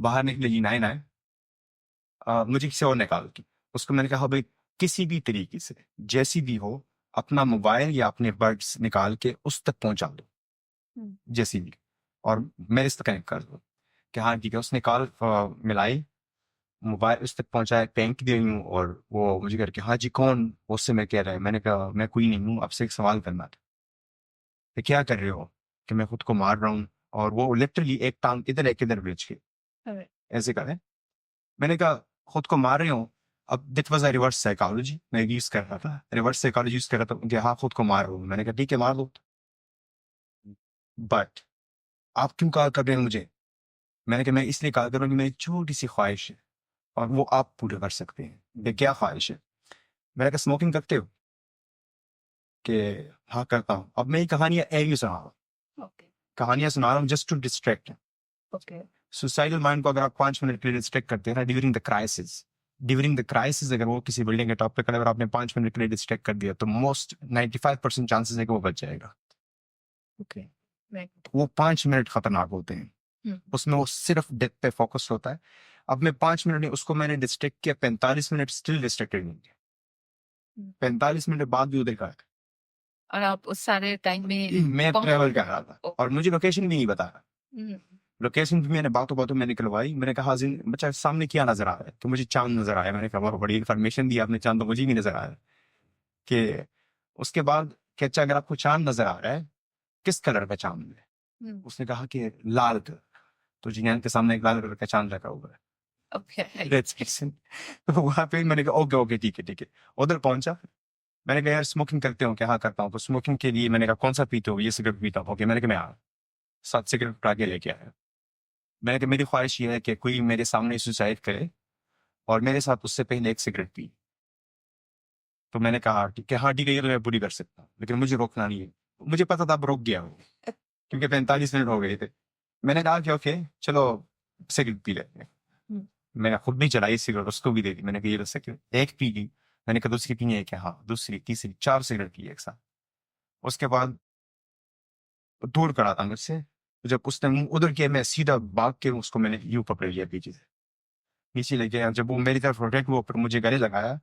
बाहर निकले जी नाइन आए, मुझे किसी और ने कॉल की। उसको मैंने कहा भाई किसी भी तरीके से जैसी भी हो अपना मोबाइल या अपने बर्ड्स निकाल के उस तक पहुंचा दो, जैसी भी, और मेरे से कनेक्ट कर दो। कि हाँ ठीक है। उसने कॉल मिलाई, मोबाइल उस तक पहुंचाया, बैंक दे हूँ, और वो मुझे करके हाँ जी कौन, उससे मैं कह रहा है। मैंने कहा मैं कोई नहीं हूँ, आपसे एक सवाल करना था। तो क्या कर रहे हो? कि मैं खुद को मार रहा हूँ। और वो लिटरली एक टांग इधर एक इधर बेच के ऐसे करे। मैंने कहा खुद को मार रहे हो। अब that was a reverse psychology मैं यूज कर रहा था, रिवर्स साइकोलॉजी यूज कर रहा था कि हाँ खुद को मार रहा हूँ। मैंने कहा ठीक है मार दो, बट आप क्यों कहा कर रहे हैं मुझे? मैंने कहा मैं इसलिए कहा कर रहा हूँ कि मेरी छोटी सी ख्वाहिश है और वो आप पूरे कर सकते हैं। ये क्या ख्वाहिश है? मैंने कहा स्मोकिंग करते हो? कि हाँ करता हूँ। अब मैं ये कहानियां ऐसी सुना रहा हूँ, कहानियां सुना रहा हूँ just to distract. Suicidal mind को अगर आप 5 मिनट के लिए डिस्ट्रैक्ट करते हैं ना ड्यूरिंग द क्राइसिस अगर वो किसी बिल्डिंग के टॉप पे खड़ा है, अगर आपने 5 मिनट के लिए डिस्ट्रैक्ट कर दिया तो मोस्ट 95% चांसेस है कि वो बच जाएगा। वो 5 मिनट खतरनाक होते हैं, उसमें वो सिर्फ डेथ पे फोकस होता है। अब मैं 5 मिनट नहीं, उसको मैंने डिस्ट्रैक्ट किया, 45 मिनट स्टिल डिस्ट्रैक्टेड नहीं किया। 45 मिनट बाद भी उधर का और आप उस सारे टाइम में मैं ट्रेवल कर रहा था ओके। और मुझे लोकेशन भी नहीं बताया। लोकेशन भी मैंने बातों बातों में निकलवाई। मैंने कहा हाजिर बच्चा सामने क्या नजर आ रहा है? तो मुझे चांद नजर आया। मैंने कहा बहुत बड़ी इन्फॉर्मेशन दी आपने, चांद तो मुझे भी नजर आया। कि उसके बाद कि अच्छा अगर आपको चांद नजर आ रहा है किस कलर का चांद है? उसने कहा कि लाल कलर। तो जियान के सामने एक लाल कलर का चांद रखा हुआ है। That's it. तो वहां पे मैंने कहा ओके ओके ठीक है ठीक है। उधर पहुंचा। मैंने कहा यार स्मोकिंग करते हो क्या? हाँ करता हूँ। तो स्मोकिंग के लिए मैंने कहा कौन सा पीते हो? ये सिगरेट पीता हूँ। ओके। मैंने कहा मैं 7 सिगरेट उठा के लेके आया। मैंने कहा मेरी ख्वाहिश ये है कि कोई मेरे सामने सुसाइड करे और मेरे साथ उससे पहले एक सिगरेट पी। तो मैंने कहा ठीक है, हाँ ठीक है ये तो मैं पूरी कर सकता हूँ, लेकिन मुझे रोकना नहीं है। मुझे पता था अब रुक गया वो, क्योंकि 45 मिनट हो गए थे। मैंने कहा कि ओके चलो सिगरेट पी लेते हैं। मैंने खुद भी चलाई सिगरेट, उसको भी दे दी। मैंने कहा ये लो सिगरेट। एक पी ली। मैंने कहा दूसरी पीनी है क्या? हाँ। दूसरी तीसरी 4 सिगरेट पी एक साथ। उसके बाद दूर खड़ा था मुझसे। तो जब उसने मुंह उधर किया मैं सीधा भाग के उसको मैंने यूं पकड़ लिया पीछे से, नीचे ले गया। जब वो मेरी तरफ रोटेट हुआ फिर मुझे गले लगाया।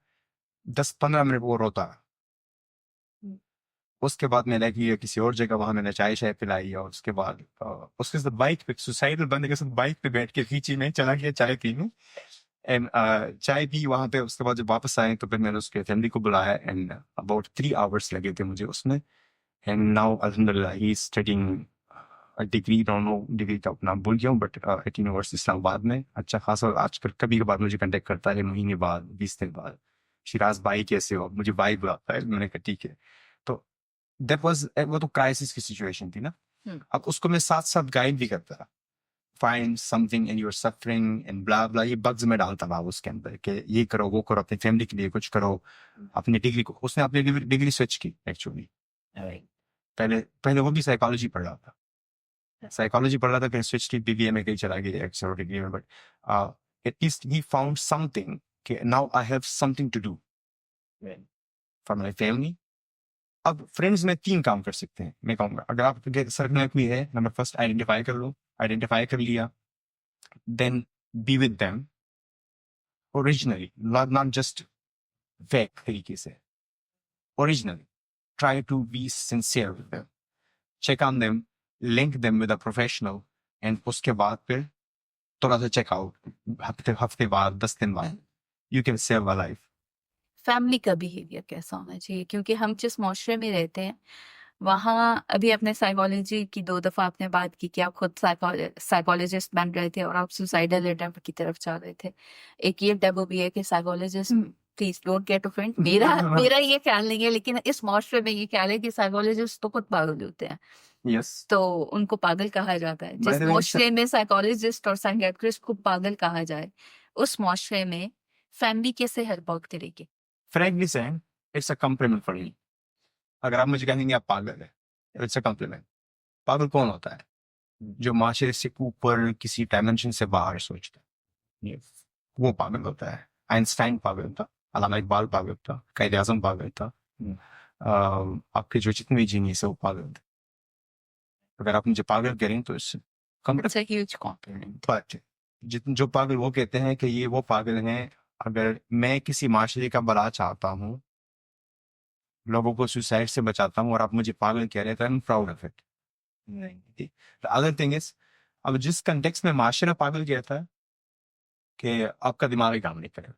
10-15 मिनट वो रोता। उसके बाद मैंने किया किसी और जगह, वहां मैंने चाय शाय पिलाई। और उसके बाद उसके साथ बाइक पे, सुसाइडल बंदे के साथ बाइक पे बैठ के पीछे में चला गया चाय पीने। एंड चाय पी वहां पे। उसके बाद जब वापस आए तो फिर मैंने उसके फैमिली को बुलाया। एंड अबाउट 3 आवर्स लगे थे मुझे उसमें। एंड नाउ अल्हम्दुलिल्लाह he is studying degree, no degree का अपना भूल गया हूँ, बट एट यूनिवर्सिटी इस्लामाबाद में अच्छा खासा। आजकल कभी कभार मुझे कांटेक्ट करता है, महीने बाद 20 दिन बाद, शिराज भाई कैसे हो? मुझे भाई बुलाता है। मैंने कहा ठीक है। तो दैट वाज, वो तो क्राइसिस की सिचुएशन थी ना। अब उसको मैं साथ साथ गाइड भी करता था। Find something in your suffering and blah blah, ये बग्स में डालता था उसके अंदर कि ये करो वो करो, अपनी फैमिली के लिए कुछ करो, अपनी डिग्री को। उसने अपनी डिग्री स्विच की एक्चुअली। पहले पहले वो भी साइकोलॉजी पढ़ रहा था, साइकोलॉजी पढ़ रहा था, फिर स्विच की बीबीए में कहीं चला गया एक्स्ट्रा डिग्री में। But at least he found something कि now I have something to do for my family. अब फ्रेंड्स में 3 काम कर सकते हैं मैं कहूँगा। अगर आपके सर्कल में कोई है, नंबर फर्स्ट आइडेंटिफाई कर लो। आइडेंटिफाई कर लिया, then be with them originally, not just fake तरीके से, originally. Try to be sincere with them, check on them, link them with a professional. And उसके बाद फिर थोड़ा सा चेकआउट, हफ्ते हफ्ते बाद 10 दिन बाद, you can save a life. Family का बिहेवियर कैसा होना चाहिए? क्योंकि हम जिस माशरे में रहते हैं वहाँ, अभी अपने साइकोलॉजी की 2 दफा आपने बात की कि आप खुद साइकोलॉजिस्ट बन रहे थे और आप सुसाइडल अटेम्प्ट की तरफ जा रहे थे। एक ये टैबू भी है कि psychologist, please don't get offend, मेरा ये ख्याल नहीं है, लेकिन इस माशरे में ये ख्याल है कि साइकोलॉजिस्ट तो खुद पागल होते हैं। यस। तो उनको पागल कहा जाता है। By जिस the way, माशरे में साइकोलॉजिस्ट और साइकियाट्रिस्ट को पागल कहा जाए, उस माशरे में फैमिली कैसे हेल्प आउट करेगी? frankly saying, it's a compliment for me. अगर आप मुझे कहेंगे आप पागल है, इट्स अ कॉम्प्लीमेंट। पागल कौन होता है? जो माशरे से ऊपर किसी डायमेंशन से बाहर सोचता है, ये वो पागल होता है। आइंस्टाइन पागल था, अल्लामा इकबाल पागल था, कायद आजम पागल था। आपके जो जितने भी जीनियस है वो पागल थे। अगर आप मुझे पागल करें तो it's It's a huge compliment. But जितने जो पागल वो कहते हैं कि ये वो पागल हैं। अगर मैं किसी माशरे का भला चाहता हूँ, लोगों को सुसाइड से बचाता हूँ, और आप मुझे पागल कह रहे हैं, तो I am proud of it. नहीं, अदर थिंग इज, अब जिस कंटेक्स्ट में माशरा पागल कहता है कि आपका दिमाग ही काम नहीं करेगा,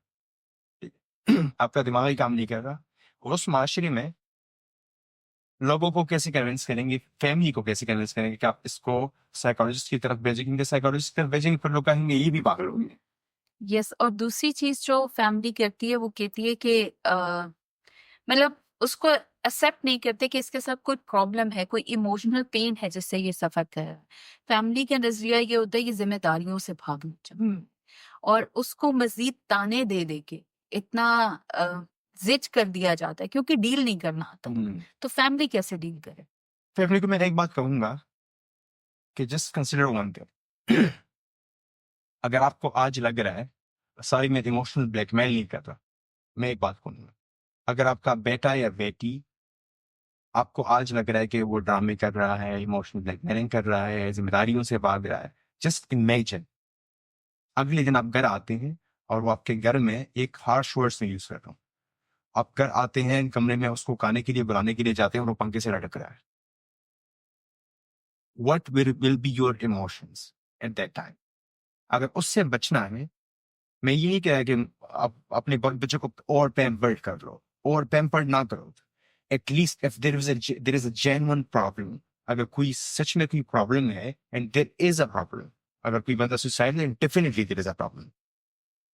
आपका दिमाग ही काम नहीं कर रहा, उस माशरे में लोगों को कैसे कन्विंस करेंगे, फैमिली को कैसे कन्विंस करेंगे कि आप इसको साइकोलॉजिस्ट की तरफ भेजेंगे, साइकोलॉजिस्ट की तरफ भेजेंगे, फिर लोग कहेंगे ये भी पागल हो गए। यस, और दूसरी चीज जो फैमिली करती है वो कहती है कि मतलब उसको एक्सेप्ट नहीं करते कि इसके साथ कोई प्रॉब्लम है, कोई इमोशनल पेन है जिससे ये सफर कर रहा है। फैमिली का नजरिया ये होता है कि जिम्मेदारियों से भागना चाहिए, और उसको मजीद ताने दे दे के इतना जिद कर दिया जाता है क्योंकि डील नहीं करना आता। तो फैमिली कैसे डील करे? फैमिली को मैं एक बात कहूंगा कि जस्ट कंसिडर वन थिंग। अगर आपको आज लग रहा है सॉरी मैं इमोशनल ब्लैकमेल नहीं कर रहा, मैं एक बात कहूंगा, अगर आपका बेटा या बेटी आपको आज लग रहा है कि वो ड्रामे कर रहा है, इमोशनल ब्लैकमेलिंग कर रहा है, जिम्मेदारियों से भाग रहा है, जस्ट इमेजिन अगले दिन आप घर आते हैं और वो आपके घर में एक हार्श वर्ड्स में यूज कर रहा हूँ, आप घर आते हैं कमरे में उसको खाने के लिए बुलाने के लिए जाते हैं और वो पंखे से लटक रहा है, what will be your emotions at that time? अगर उससे बचना है, मैं ये नहीं कह रहा कि आप अपने बच्चों को और पैम्पर्ड कर लो, और पैम्पर्ड ना करो, at least if there is a genuine problem, अगर कोई सच में कोई प्रॉब्लम है, and there is a problem, अगर कोई बंदा सुसाइड है, definitely there is a problem,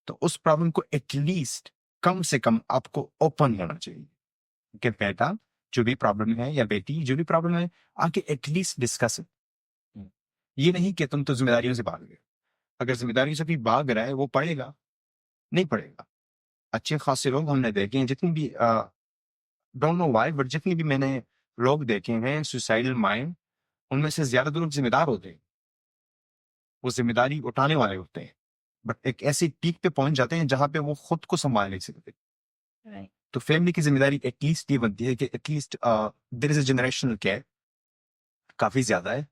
तो उस प्रॉब्लम को एटलीस्ट कम से कम आपको ओपन होना चाहिए कि बेटा जो भी प्रॉब्लम है, या बेटी जो भी प्रॉब्लम है, आके एटलीस्ट डिस्कस इट। ये नहीं कि तुम तो जिम्मेदारियों से भाग गए, अगर जिम्मेदारियों से भी भाग रहा है वो पढ़ेगा नहीं पढ़ेगा। अच्छे खासे लोग हमने देखे हैं, जितनी भी डोंट नो व्हाई, बट जितनी भी मैंने लोग देखे हैं सुसाइडल माइंड, उनमें से ज्यादातर लोग जिम्मेदार होते हैं, वो जिम्मेदारी उठाने वाले होते हैं, बट एक ऐसी पीक पे पहुंच जाते हैं जहां पे वो खुद को संभाल नहीं सकते। राइट। तो फैमिली की जिम्मेदारी एटलीस्ट ये बनती है कि at least there is a generational care, काफी ज्यादा है,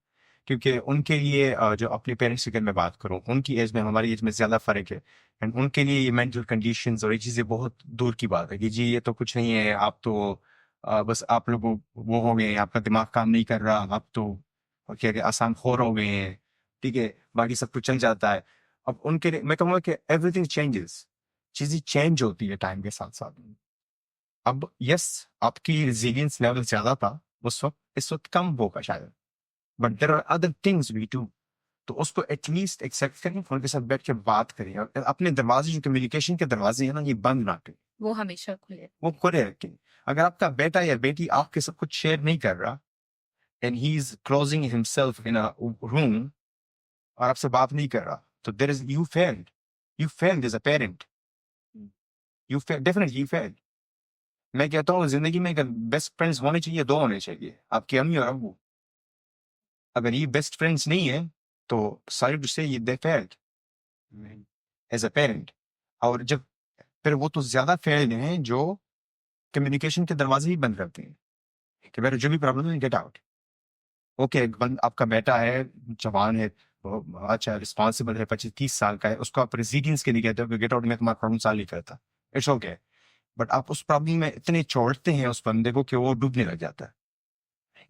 क्योंकि उनके लिए जो अपने पेरेंट्स की अगर मैं बात करूं, उनकी एज में हमारी एज में ज्यादा फर्क है, एंड उनके लिए ये मेंटल कंडीशंस और ये चीजें बहुत दूर की बात है कि जी ये तो कुछ नहीं है, आप तो बस आप लोग वो हो गए हैं, आपका दिमाग काम नहीं कर रहा, आप तो क्या कहते हैं, आसान खोर हो गए हैं, ठीक है, बाकी सब कुछ चल जाता है। अब उनके लिए मैं कहूँगा कि एवरीथिंग चेंजेस, चीजें चेंज होती है टाइम के साथ साथ। अब यस, आपकी रेजिलियंस लेवल ज्यादा था उस वक्त, इस वक्त कम होगा शायद, but there are other things we do, तो उसको एटलीस्ट एक्सेप्ट करें, उनके साथ बैठ के बात करें, और अपने दरवाजे जो कम्युनिकेशन के दरवाजे हैं ना, ये बंद ना करें, वो हमेशा खुले। वो खुले रखें। अगर आपका बेटा या बेटी आपके सब कुछ शेयर नहीं कर रहा, and he is closing himself in a room, और आपसे बात नहीं कर रहा, तो there is you failed as a parent, you failed, definitely you failed. मैं कहता हूँ जिंदगी में अगर बेस्ट फ्रेंड्स होने चाहिए, दो होने चाहिए, आपकी अम्मी और अब्बू। अगर ये बेस्ट फ्रेंड्स नहीं है, तो sorry to say they failed as a parent. और जब फिर वो तो ज्यादा फेल्ड हैं जो कम्युनिकेशन के दरवाजे ही बंद करते हैं कि मेरा जो भी प्रॉब्लम है गेट आउट। ओके, आपका बेटा है, जवान है, वो अच्छा रिस्पॉन्सिबल है, 25-30 साल का है, उसको आप रेजिलियंस के लिए कहते हो कि गेट आउट, में तुम्हारा प्रॉब्लम सॉल्व नहीं करता, इट्स ओके, बट आप उस प्रॉब्लम में इतने छोड़ते हैं उस बंदे को कि वो डूबने लग जाता है।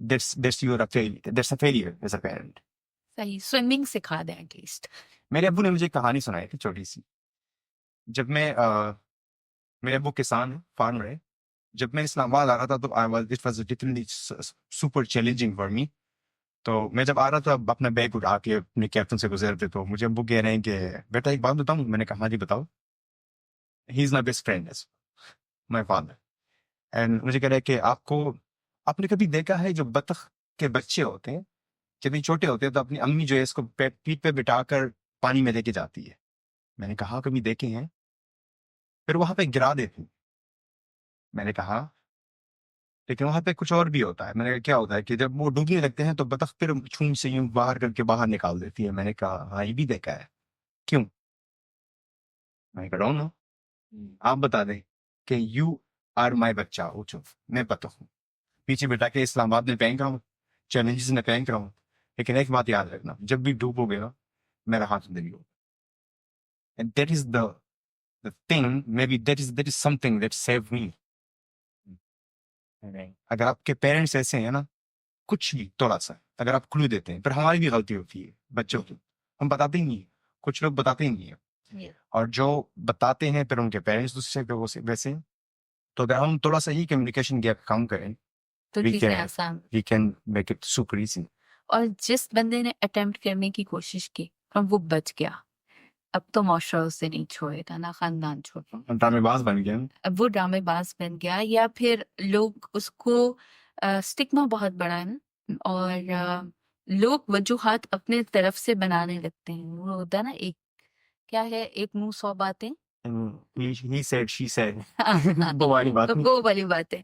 That's your failure, that's a failure as a parent. सही, स्विमिंग सिखा दें एटलीस्ट। मेरे अब्बू ने मुझे एक कहानी सुनाई थी छोटी सी। जब मैं मेरे अब्बू किसान है, फार्मर है, जब मैं इस्लामाबाद आ रहा था, तो I was it was literally super challenging for me. तो मैं जब आ रहा था अपना बैग उठा के अपने कैप्टन से गुजरते, तो मुझे अब्बू कह रहे हैं कि बेटा एक बात बताऊं? मैंने कहा हाँ जी बताओ। He is my best friend, my father. And मुझे कह रहे हैं कि आपने कभी देखा है जो बतख के बच्चे होते हैं, जब ये छोटे होते हैं तो अपनी अम्मी जो है इसको पीठ पे बिठाकर पानी में लेके जाती है? मैंने कहा कभी देखे हैं, फिर वहां पे गिरा देती हैं। मैंने कहा लेकिन वहां पे कुछ और भी होता है। मैंने कहा क्या होता है? कि जब वो डूबने लगते हैं तो बतख फिर छूंछ से यूं बाहर करके बाहर निकाल देती है। मैंने कहा हाँ ये भी देखा है। क्यों? मैं कह रहा हूँ ना, आप बता दें कि यू आर माई बच्चा ऊँचो, मैं बतख हूँ, पीछे बिठा के इस्लामाबाद में फेंक रहा हूँ, चैलेंजेस में फेंक रहा हूँ, लेकिन एक बात याद रखना, जब भी डूबोगे ना, मेरा हाथ अंदर ही होगा। and that is the thing, maybe that is something that saved me. अगर आपके पेरेंट्स ऐसे हैं ना, कुछ भी थोड़ा सा अगर आप क्लू देते हैं, पर हमारी भी गलती होती है बच्चों की, हम बताते ही नहीं है, कुछ लोग बताते ही नहीं है, Yeah. और जो बताते हैं फिर उनके पेरेंट्स दूसरे पे वैसे हैं। तो अगर हम थोड़ा सा ही कम्युनिकेशन गैप कम करें, तो we चीजें can आसान। we can make it super easy. और जिस बंदे ने अटेम्प्ट करने की कोशिश की और वो बच गया, अब तो मुआशरा उसे नहीं छोड़ेगा, ना खानदान छोड़ेगा। ड्रामेबाज बन गए। अब वो ड्रामेबाज बन गया, या फिर लोग उसको स्टिग्मा बहुत बड़ा है ना, और लोग वजूहात अपने तरफ से बनाने लगते हैं। वो होता है ना, एक क्या है, एक मुंह 100 बातें। He said, she said. हाँ, वो वाली बात तो नहीं। वो वाली बात है।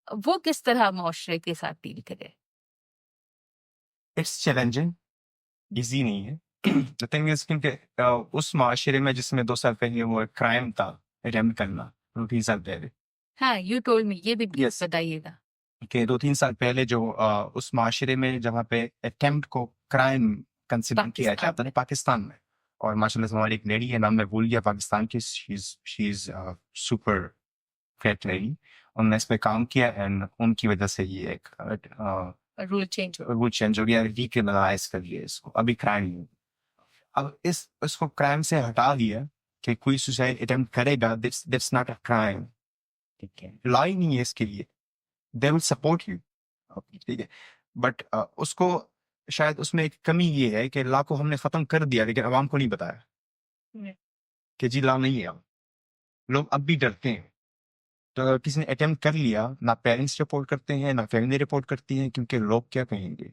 वो किस तरह मुआशरे के साथ डील करे? It's challenging, easy नहीं है। The thing is क्योंकि उस माशरे में जिसमें 2 साल पहले वो क्राइम था, अटेम्प्ट करना 2-3 साल पहले, हाँ, यू टोल्ड मी, ये भी Yes. बताइएगा। कि 2-3 साल पहले जो उस माशरे में जहाँ पे अटेम्प्ट को क्राइम कंसिडर किया पाकिस्तान जाता है पाकिस्तान में, और माशाल्लाह से हमारी एक लेडी है, नाम मैं भूल गया पाकिस्तान की, she is super great lady, उन्होंने इस पे काम किया एंड उनकी वजह से ये एक रूल चेंज हो। वो चेंज हो गया, डिक्रिमिनलाइज कर दिया इसको, अभी क्राइम नहीं है। अब इसको क्राइम से हटा दिया कि कोई सुसाइड अटेम्प्ट करेगा, दैट्स नॉट अ क्राइम, ठीक है, लाई नहीं है इसके लिए, दे विल सपोर्ट यू, ठीक है, बट उसको शायद उसमें एक कमी ये है कि लॉ को हमने खत्म कर दिया लेकिन आवाम को नहीं बताया हम्म। कि जी लॉ नहीं है, अब लोग अब भी डरते हैं। तो अगर किसी ने अटेम्प्ट कर लिया, ना पेरेंट्स रिपोर्ट करते हैं ना फैमिली रिपोर्ट करती है, क्योंकि लोग क्या कहेंगे,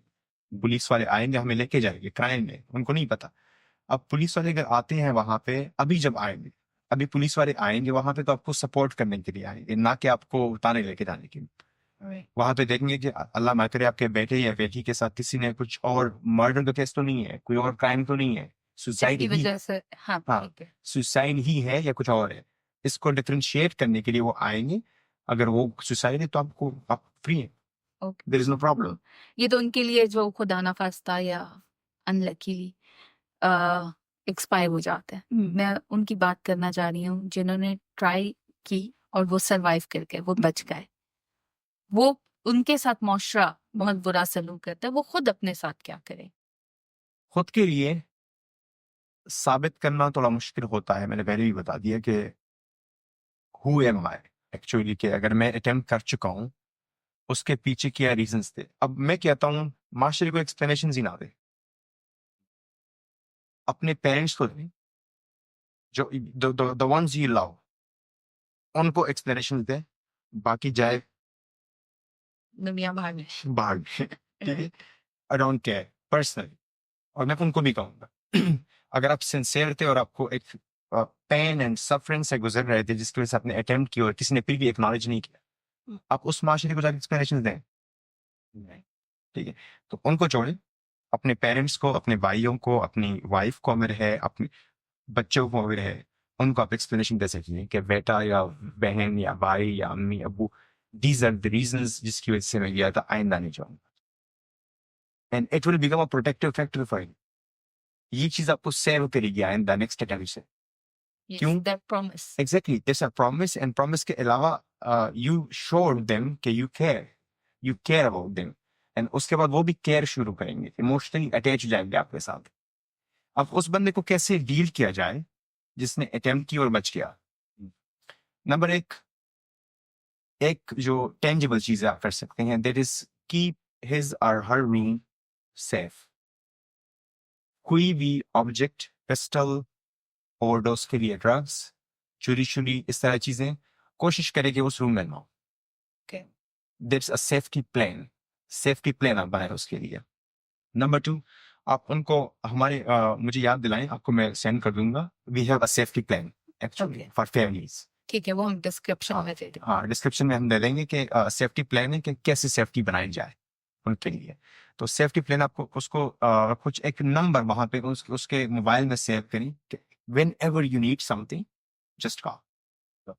पुलिस वाले आएंगे हमें लेके जाएंगे क्राइम में, उनको नहीं पता। अब पुलिस वाले अगर आते हैं वहां पे, अभी जब आएंगे, अभी पुलिस वाले आएंगे वहां पे तो आपको सपोर्ट करने के लिए आएंगे, ना कि आपको उतारे लेके जाने के लिए। वहां पे देखेंगे कि अल्लाह ना करे आपके बेटे या बेटी के साथ किसी ने कुछ और मर्डर का केस तो नहीं है, कोई और क्राइम तो नहीं है, सुसाइड जिसकी ही, वजह से, हाँ हाँ, ठीक है। सुसाइड ही है या कुछ और है, इसको डिफरेंशिएट करने के लिए वो आएंगे। अगर वो सुसाइड है तो आप फ्री है, okay, there is no problem. ये तो उनके लिए जो खुदा ना खास्ता या अनलकीली एक्सपायर हो जाते हैं। मैं उनकी बात करना चाह रही हूँ जिन्होंने ट्राई की और वो सरवाइव करके वो बच गए। वो उनके साथ मुआशरा बहुत बुरा सलूक करता है, वो खुद अपने साथ क्या करे? खुद के लिए साबित करना थोड़ा मुश्किल होता है, मैंने पहले भी बता दिया कि हु एम आई एक्चुअली, कि अगर मैं अटेम्प्ट कर चुका हूँ उसके पीछे क्या रीजंस थे। अब मैं कहता हूँ माशरे को एक्सप्लेनेशन ही ना दे, अपने पेरेंट्स को दे, जो द वंस यू लव उनको एक्सप्लेनेशन दे, बाकी जाए दुनिया भर में। भाग, ठीक है, आई डोंट केयर पर्सनली। और मैं उनको भी कहूंगा अगर आप सिंसियर थे और आपको एक पेन एंड सफरिंग से गुजर रहे थे जिसकी वजह से आपने अटेम्प्ट किया और किसी ने फिर भी एक्नॉलेज नहीं किया, आप उस माशरे को जाकर एक्सप्लेनेशन दें, ठीक है, तो उनको छोड़े, अपने पेरेंट्स को, अपने भाइयों को, अपनी वाइफ को अगर है, अपने बच्चों को अगर है, उनको आप एक्सप्लेनेशन दे सकते हैं कि बेटा या बहन या भाई या अम्मी अबू, दीज आर द रीजंस जिसकी वजह से मैं गया था, आइंदा नहीं जाऊंगा, and it will become a protective factor for you. ये चीज आपको सेव करेगी आइंदा नेक्स्ट अटेम्प्ट से। Yes, क्यों? that promise. Exactly, this a promise, and promise के अलावा यू शोड देम कि you care about them, and उसके बाद वो भी केयर शुरू करेंगे, इमोशनली अटैच हो जाएंगे आपके साथ। अब उस बंदे को कैसे डील किया जाए जिसने अटेम्प्ट की और बच गया? नंबर एक जो टेंजिबल चीज आप कर सकते हैं, दैट इज कीप हिज और हर रूम सेफ। कोई भी ऑब्जेक्ट, पिस्टल, ओवरडोज के लिए ड्रग्स, चोरी, इस तरह चीजें कोशिश करें कि उस रूम में ना हो। Okay. That's a safety plan आप बनाए उसके लिए। नंबर 2, आप उनको मुझे याद दिलाएं, आपको मैं सेंड कर दूंगा, we have a safety plan actually Okay. For families. ठीक है, वो हम डिस्क्रिप्शन हाँ, में दे देंगे। हाँ, डिस्क्रिप्शन में हम दे देंगे कि सेफ्टी प्लान है कि कैसे सेफ्टी बनाई जाए उनके लिए। तो सेफ्टी प्लान आपको उसको कुछ एक नंबर वहां पे उसके मोबाइल में सेव करें, when ever you need something just call.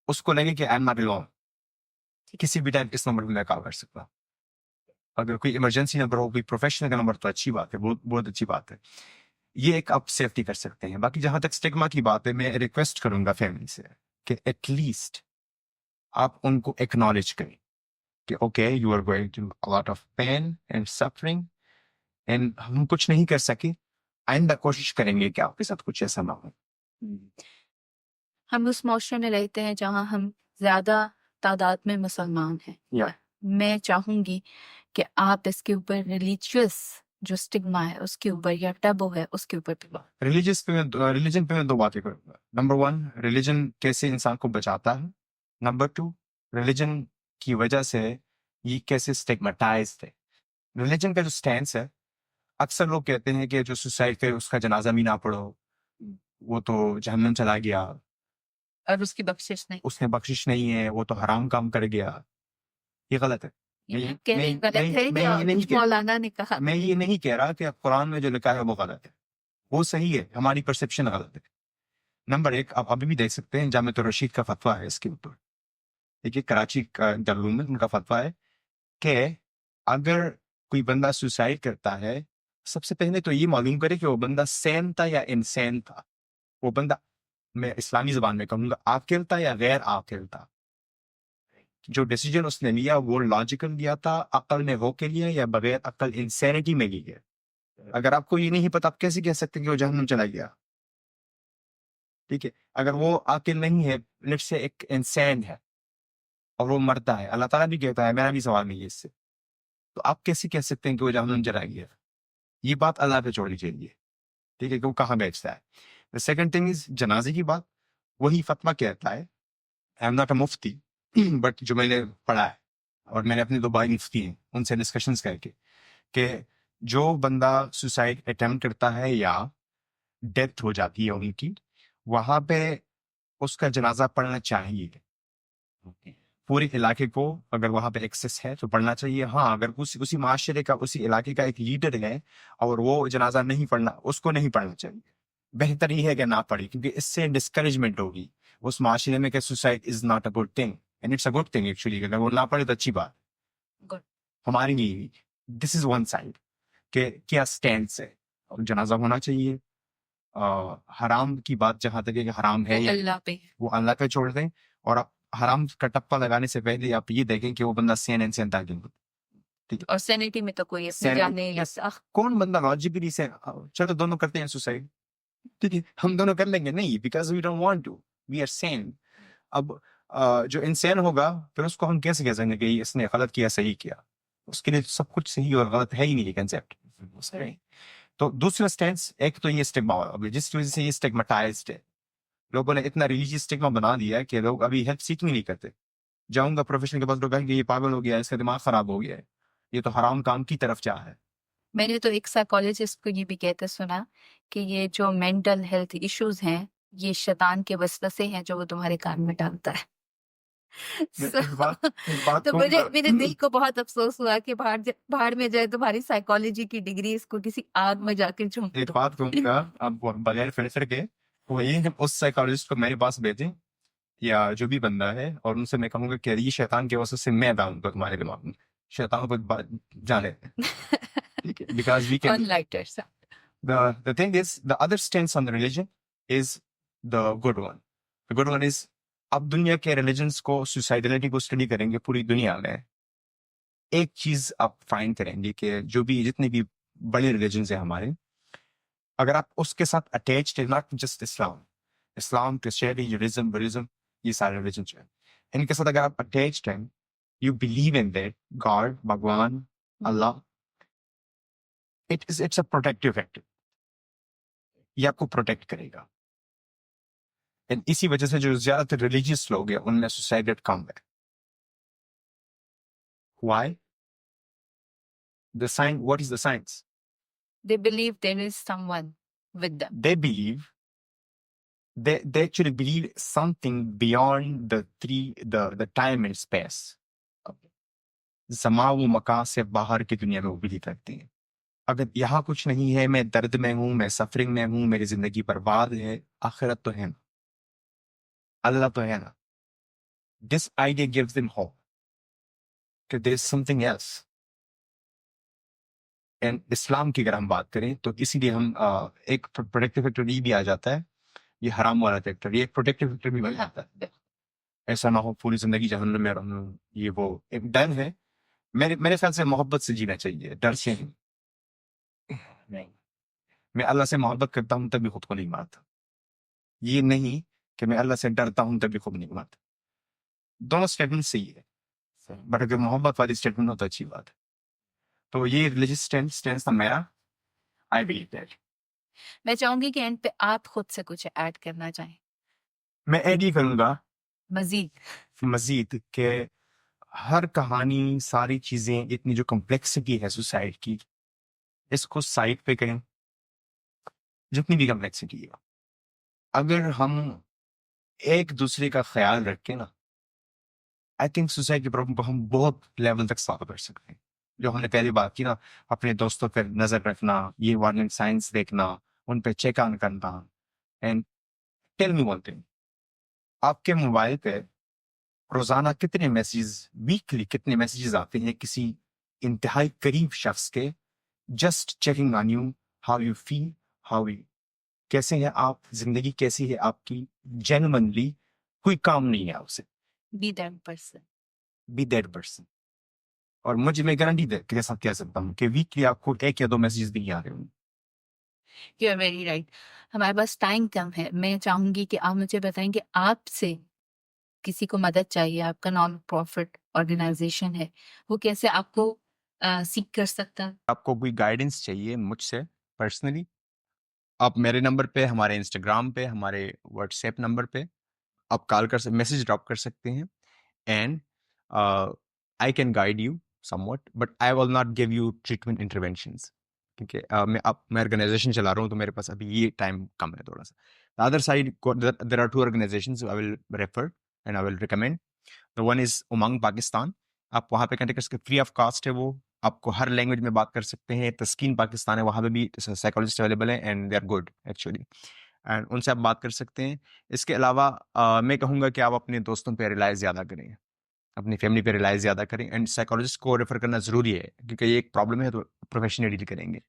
उसको लगे कि आई एम नॉट अलोन, किसी भी टाइम इस नंबर पे मैं कॉल कर सकता हूँ। अगर कोई इमरजेंसी नंबर हो, कोई प्रोफेशनल का नंबर, तो अच्छी बात है, बहुत बहुत अच्छी बात है। ये एक आप सेफ्टी कर सकते हैं। बाकी जहां तक स्टिग्मा की बात है, मैं रिक्वेस्ट करूंगा फैमिली से कि एटलीस्ट आप उनको एक्नॉलेज करें कि okay you are going to a lot of pain and suffering and हम कुछ नहीं कर सके, आइंदा कोशिश करेंगे कि आपके साथ कुछ ऐसा ना हो। हम उस माशरे में रहते हैं जहाँ हम ज्यादा तादाद में मुसलमान हैं। या मैं चाहूंगी कि आप इसके ऊपर रिलीजियस जो स्टिग्मा है उसके ऊपर या टैबू है उसके ऊपर भी बात। रिलीजन पे मैं दो बातें करूंगा। नंबर वन, रिलीजन कैसे इंसान को बचाता है। नंबर टू, रिलीजन की वजह से ये कैसे स्टिग्मेटाइज्ड है। रिलीजन का जो स्टैंस है, अक्सर लोग कहते हैं कि जो सुसाइड करे उसका जनाजा भी ना पढ़ो, वो तो जहन्नम चला गया, और उसकी बख्शिश नहीं। उसने बख्शिश नहीं है, वो तो हराम काम कर गया। ये गलत है। ये कहना गलत है मैं क्या? ये नहीं कुछ मौलाना ने कहा। मैं ये नहीं कह रहा कि कुरान में जो लिखा है वो गलत है, वो सही है, हमारी परसेप्शन गलत है। नंबर एक, आप अभी भी देख सकते हैं जामिया रशीद का फतवा है इसके ऊपर। देखिए कराची का दारुल में उनका फतवा है कि अगर कोई बंदा सुसाइड करता है, सबसे पहले तो ये मालूम करे कि वो बंदा सैन था या इंसान था। वो बंदा, मैं इस्लामी जुबान में कहूंगा, आकिल था या गैर आकिल था। जो डिसीजन उसने लिया वो लॉजिकल लिया था, अकल में होके लिया या बगैर अकल इंसैनिटी में लिया। अगर आपको ये नहीं पता, आप कैसे कह सकते हैं कि वो जहन्नम चला गया? ठीक है, अगर वो आकिल नहीं है, लेट्स से एक इंसान है और वो मरता है, अल्लाह ताला भी कहता है, मेरा भी सवाल नहीं है इससे, तो आप कैसे कह सकते हैं कि वो जहन्नम चला गया? ये बात अल्लाह पे छोड़नी चाहिए। ठीक है, कि वो कहाँ बेचता है। द सेकंड थिंग इज जनाजे की बात। वही फतवा कहता है, आई am not a Mufti, but जो मैंने पढ़ा है और मैंने अपने दो भाई मुफ्ती हैं उनसे डिस्कशंस करके, कि जो बंदा सुसाइड अटेम्प्ट करता है या डेथ हो जाती है उनकी, वहां पे उसका जनाजा पढ़ना चाहिए। पूरे इलाके को अगर वहां पे एक्सेस है तो पढ़ना चाहिए। हाँ, अगर उसी माशरे का, उसी इलाके का एक लीडर है और वो जनाजा नहीं पढ़ना, उसको नहीं पढ़ना चाहिए। बेहतर ही है कि ना पढ़े, क्योंकि इससे डिस्करेजमेंट होगी उस माशरे में कि suicide is not a good thing and it's a good thing actually. अगर वो ना पढ़े तो अच्छी बात Good. हमारी नहीं। दिस इज वन साइड के क्या स्टैंड है। और जनाजा होना चाहिए। हराम की बात जहां तक है कि हराम है वो या अल्लाह पे। वो अल्लाह पे छोड़ दें। और आप हराम का टप्पा लगाने से पहले आप ये देखें कि वो बंदा सेन एंड सेन ताकि, ठीक है, और सैनिटी में तो कोई अपनी Sanity, जान नहीं yes. लेता। कौन बंदा लॉजिकली से चलो दोनों करते हैं सुसाइड, ठीक है, हम दोनों कर लेंगे, नहीं, because we don't want to, we are sane. अब जो इंसान होगा फिर उसको हम कैसे कह सकेंगे कि इसने गलत किया सही किया? उसके लिए तो सब कुछ सही और गलत है ही नहीं, कंसेप्ट। तो दूसरा स्टेंस, एक तो ये स्टिग्मा, अभी जिस वजह से ये स्टिग्मेटाइज्ड है, लोगों ने इतना रिलीजियस स्टिग्मा बना दिया है कि लोग अभी हेल्प सीकिंग नहीं करते। जाऊंगा प्रोफेशनल के पास, लोग कहेंगे ये पागल हो गया है, इसका दिमाग खराब हो गया है, ये तो हराम काम की तरफ जा है। मैंने तो एक साइकोलॉजिस्ट को ये भी कहते सुना कि ये जो मेंटल हेल्थ इश्यूज हैं ये शैतान के वसवसे हैं जो वो तुम्हारे कान में डालता है। So, एक बात तो मुझे कहूंगा, मेरे दिल को बहुत अफसोस हुआ कि बाहर में जाए तुम्हारी साइकोलॉजी की डिग्री, इसको किसी आग में जाकर झोंक एक दो। बात कहूंगा, आप बगैर फिल्टर के वो ये है, उस साइकोलॉजिस्ट को मेरे पास भेजें या जो भी बंदा है, और उनसे मैं कहूंगा कि ये शैतान की वजह से मैं डालूंगा तुम्हारे दिमाग में, शैतान को जाने दें, ठीक है, because we On can. lighter side. The thing is, the other stance on the religion is the good one. The good one is, अब दुनिया के रिलीजन्स को, सुसाइडलिटी को स्टडी करेंगे पूरी दुनिया में, एक चीज आप फाइंड करेंगे कि जो भी जितने भी बड़े रिलीजन्स हैं हमारे, अगर आप उसके साथ अटैच्ड है, not just Islam, Islam, Christianity, Judaism, Buddhism, ये सारे रिलीजन्स हैं, इनके साथ अगर आप अटैच्ड हैं, you believe in that God, भगवान, अल्लाह, इट्स अ प्रोटेक्टिव फैक्टर, ये आपको प्रोटेक्ट करेगा। एंड इसी वजह से जो ज्यादातर रिलीजियस लोग हैं उनमें सुसाइड रेट कम है। Why? The science, what is the science? They believe there is someone with them. They believe, they actually believe something beyond the time and space, Zama व मकान से बाहर की दुनिया में वो बिलीव रखते हैं। अगर यहाँ कुछ नहीं है, मैं दर्द में हूँ, मैं सफरिंग में हूँ, मेरी जिंदगी बर्बाद है, आखिरत तो है ना, अल्लाह तो है ना। This idea gives them hope कि there is something else. And Islam की अगर हम बात करें तो इसीलिए हम एक प्रोटेक्टिव फैक्टर ये भी आ जाता है, ये हराम वाला फैक्टर, ये प्रोटेक्टिव फैक्टर भी बन जाता है। ऐसा ना हो पूरी जिंदगी जहन्नम में रहूं, ये वो एक डर है। मेरे मेरे ख्याल से मोहब्बत से जीना चाहिए, डर से नहीं। मैं अल्लाह से मोहब्बत करता हूँ तभी खुद को नहीं मारता, ये नहीं कि मैं अल्लाह से डरता हूँ तभी खुद नहीं मारता। दोनों स्टेटमेंट सही है, बट अगर मोहब्बत वाली स्टेटमेंट हो तो अच्छी बात है। तो ये रिलीजियस स्टैंड था मेरा। I believe that. मैं चाहूंगी कि एंड पे आप खुद से कुछ ऐड करना चाहें मैं ऐड ये करूंगा मजीद। मजीद के हर कहानी, सारी चीजें, इतनी जो कॉम्प्लेक्सिटी है सोसाइटी की, इसको साइड पे करें। जितनी भी कॉम्प्लेक्सिटी है, अगर हम एक दूसरे का ख्याल रखें ना, आई थिंक सोसाइटी के प्रॉब्लम को हम बहुत लेवल तक सॉल्व कर सकते हैं। जो हमने पहली बात की ना, अपने दोस्तों पर नजर रखना, ये वार्निंग साइंस देखना, उन पे चेक ऑन करना। And tell me one thing, आपके मोबाइल पे रोजाना कितने मैसेजेस, वीकली कितने मैसेजेस आते हैं किसी इंतहाई करीब शख्स के, just checking on you, how you feel, how you, कैसे हैं आप, जिंदगी कैसी है आपकी, जेन्युइनली कोई काम नहीं है आपसे। Be that person. Be that person. और मुझे, मैं गारंटी दे के साथ कह सकता हूँ कि वीकली आपको 1 या 2 मैसेजेस भी आ रहे होंगे। You are very right. हमारे पास टाइम कम है, मैं चाहूंगी कि आप मुझे बताएं कि आपसे किसी को मदद चाहिए, आपका नॉन प्रॉफिट ऑर्गेनाइजेशन है, वो कैसे आपको सीख कर सकता है? आपको कोई गाइडेंस चाहिए मुझसे पर्सनली, आप मेरे नंबर पे, हमारे इंस्टाग्राम पे, हमारे व्हाट्सएप नंबर पे आप कॉल कर मैसेज ड्रॉप कर सकते हैं। And I can guide you somewhat, but I will not give you treatment interventions, क्योंकि मैं ऑर्गेनाइजेशन चला रहा हूँ तो मेरे पास अभी ये टाइम कम है थोड़ा सा। Other side there are 2 organisations I will refer and I will recommend. The one is Umang Pakistan, आप वहाँ पे कनेक्ट कर सकते, फ्री ऑफ कास्ट है वो, आपको हर लैंग्वेज में बात कर सकते हैं। तस्कीन पाकिस्तान है, वहाँ पे भी साइकोलॉजिस्ट अवेलेबल है and they are good actually, and उनसे आप बात कर सकते हैं। इसके अलावा मैं कहूँगा कि आप अपने दोस्तों पे रिलाय ज़्यादा करें, अपनी फैमिली पे रिलाय ज़्यादा करें, एंड साइकोलॉजिस्ट को रेफर करना ज़रूरी है क्योंकि ये एक प्रॉब्लम है तो प्रोफेशनली डील करेंगे।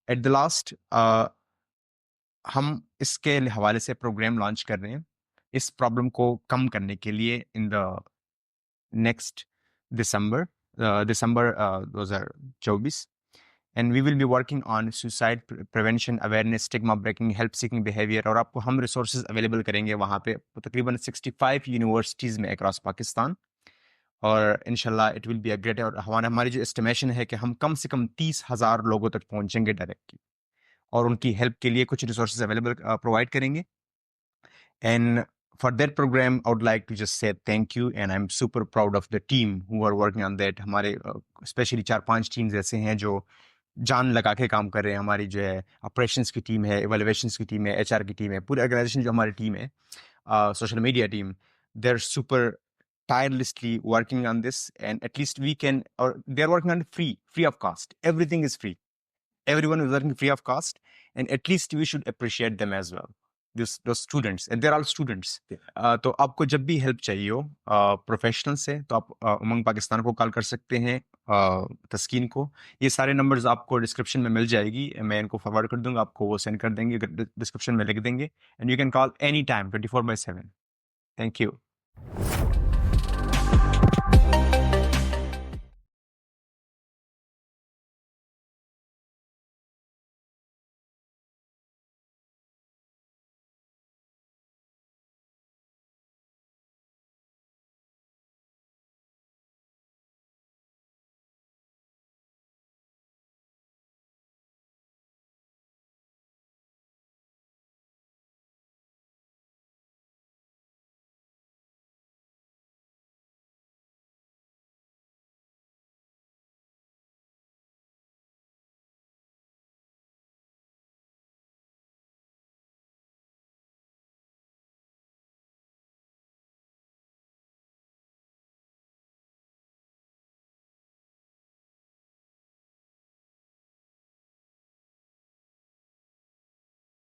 एट द लास्ट हम इसके हवाले से प्रोग्राम लॉन्च कर रहे हैं इस प्रॉब्लम को कम करने के लिए in the next December, December 2024, and we will be working on suicide prevention, awareness, stigma breaking, help seeking behavior, और आपको हम resources available करेंगे वहाँ पे तकरीबन 65 यूनिवर्सिटीज़ में across पाकिस्तान। और इंशाल्लाह it will be a great, और हमारी जो एस्टिमेशन है कि हम कम से कम 30,000 लोगों तक पहुँचेंगे डायरेक्टली, और उनकी हेल्प के लिए कुछ रिसोर्सेज अवेलेबल प्रोवाइड करेंगे। And for that program, I would like to just say thank you, and I'm super proud of the team who are working on that. हमारे स्पेशली 4-5 टीम्स ऐसे हैं जो जान लगा के काम कर रहे हैं। हमारी जो है ऑपरेशंस की टीम है, इवैल्यूएशंस की टीम है, एचआर की टीम है, पूरी ऑर्गेनाइजेशन जो हमारी टीम है, social media team, they are super tirelessly working on this, and at least we can, or they are working on free of cost. Everything is free. Everyone is working free of cost, and at least we should appreciate them as well. Those students, and they're all students. तो आपको जब भी help चाहिए हो professional से, तो आप उमंग पाकिस्तान को कॉल कर सकते हैं, तस्कीन को। ये सारे नंबर्स आपको डिस्क्रिप्शन में मिल जाएगी, मैं इनको फॉरवर्ड कर दूंगा, आपको वो सेंड कर देंगे, डिस्क्रिप्शन में लिख देंगे, and you can call any time 24/7। Thank you.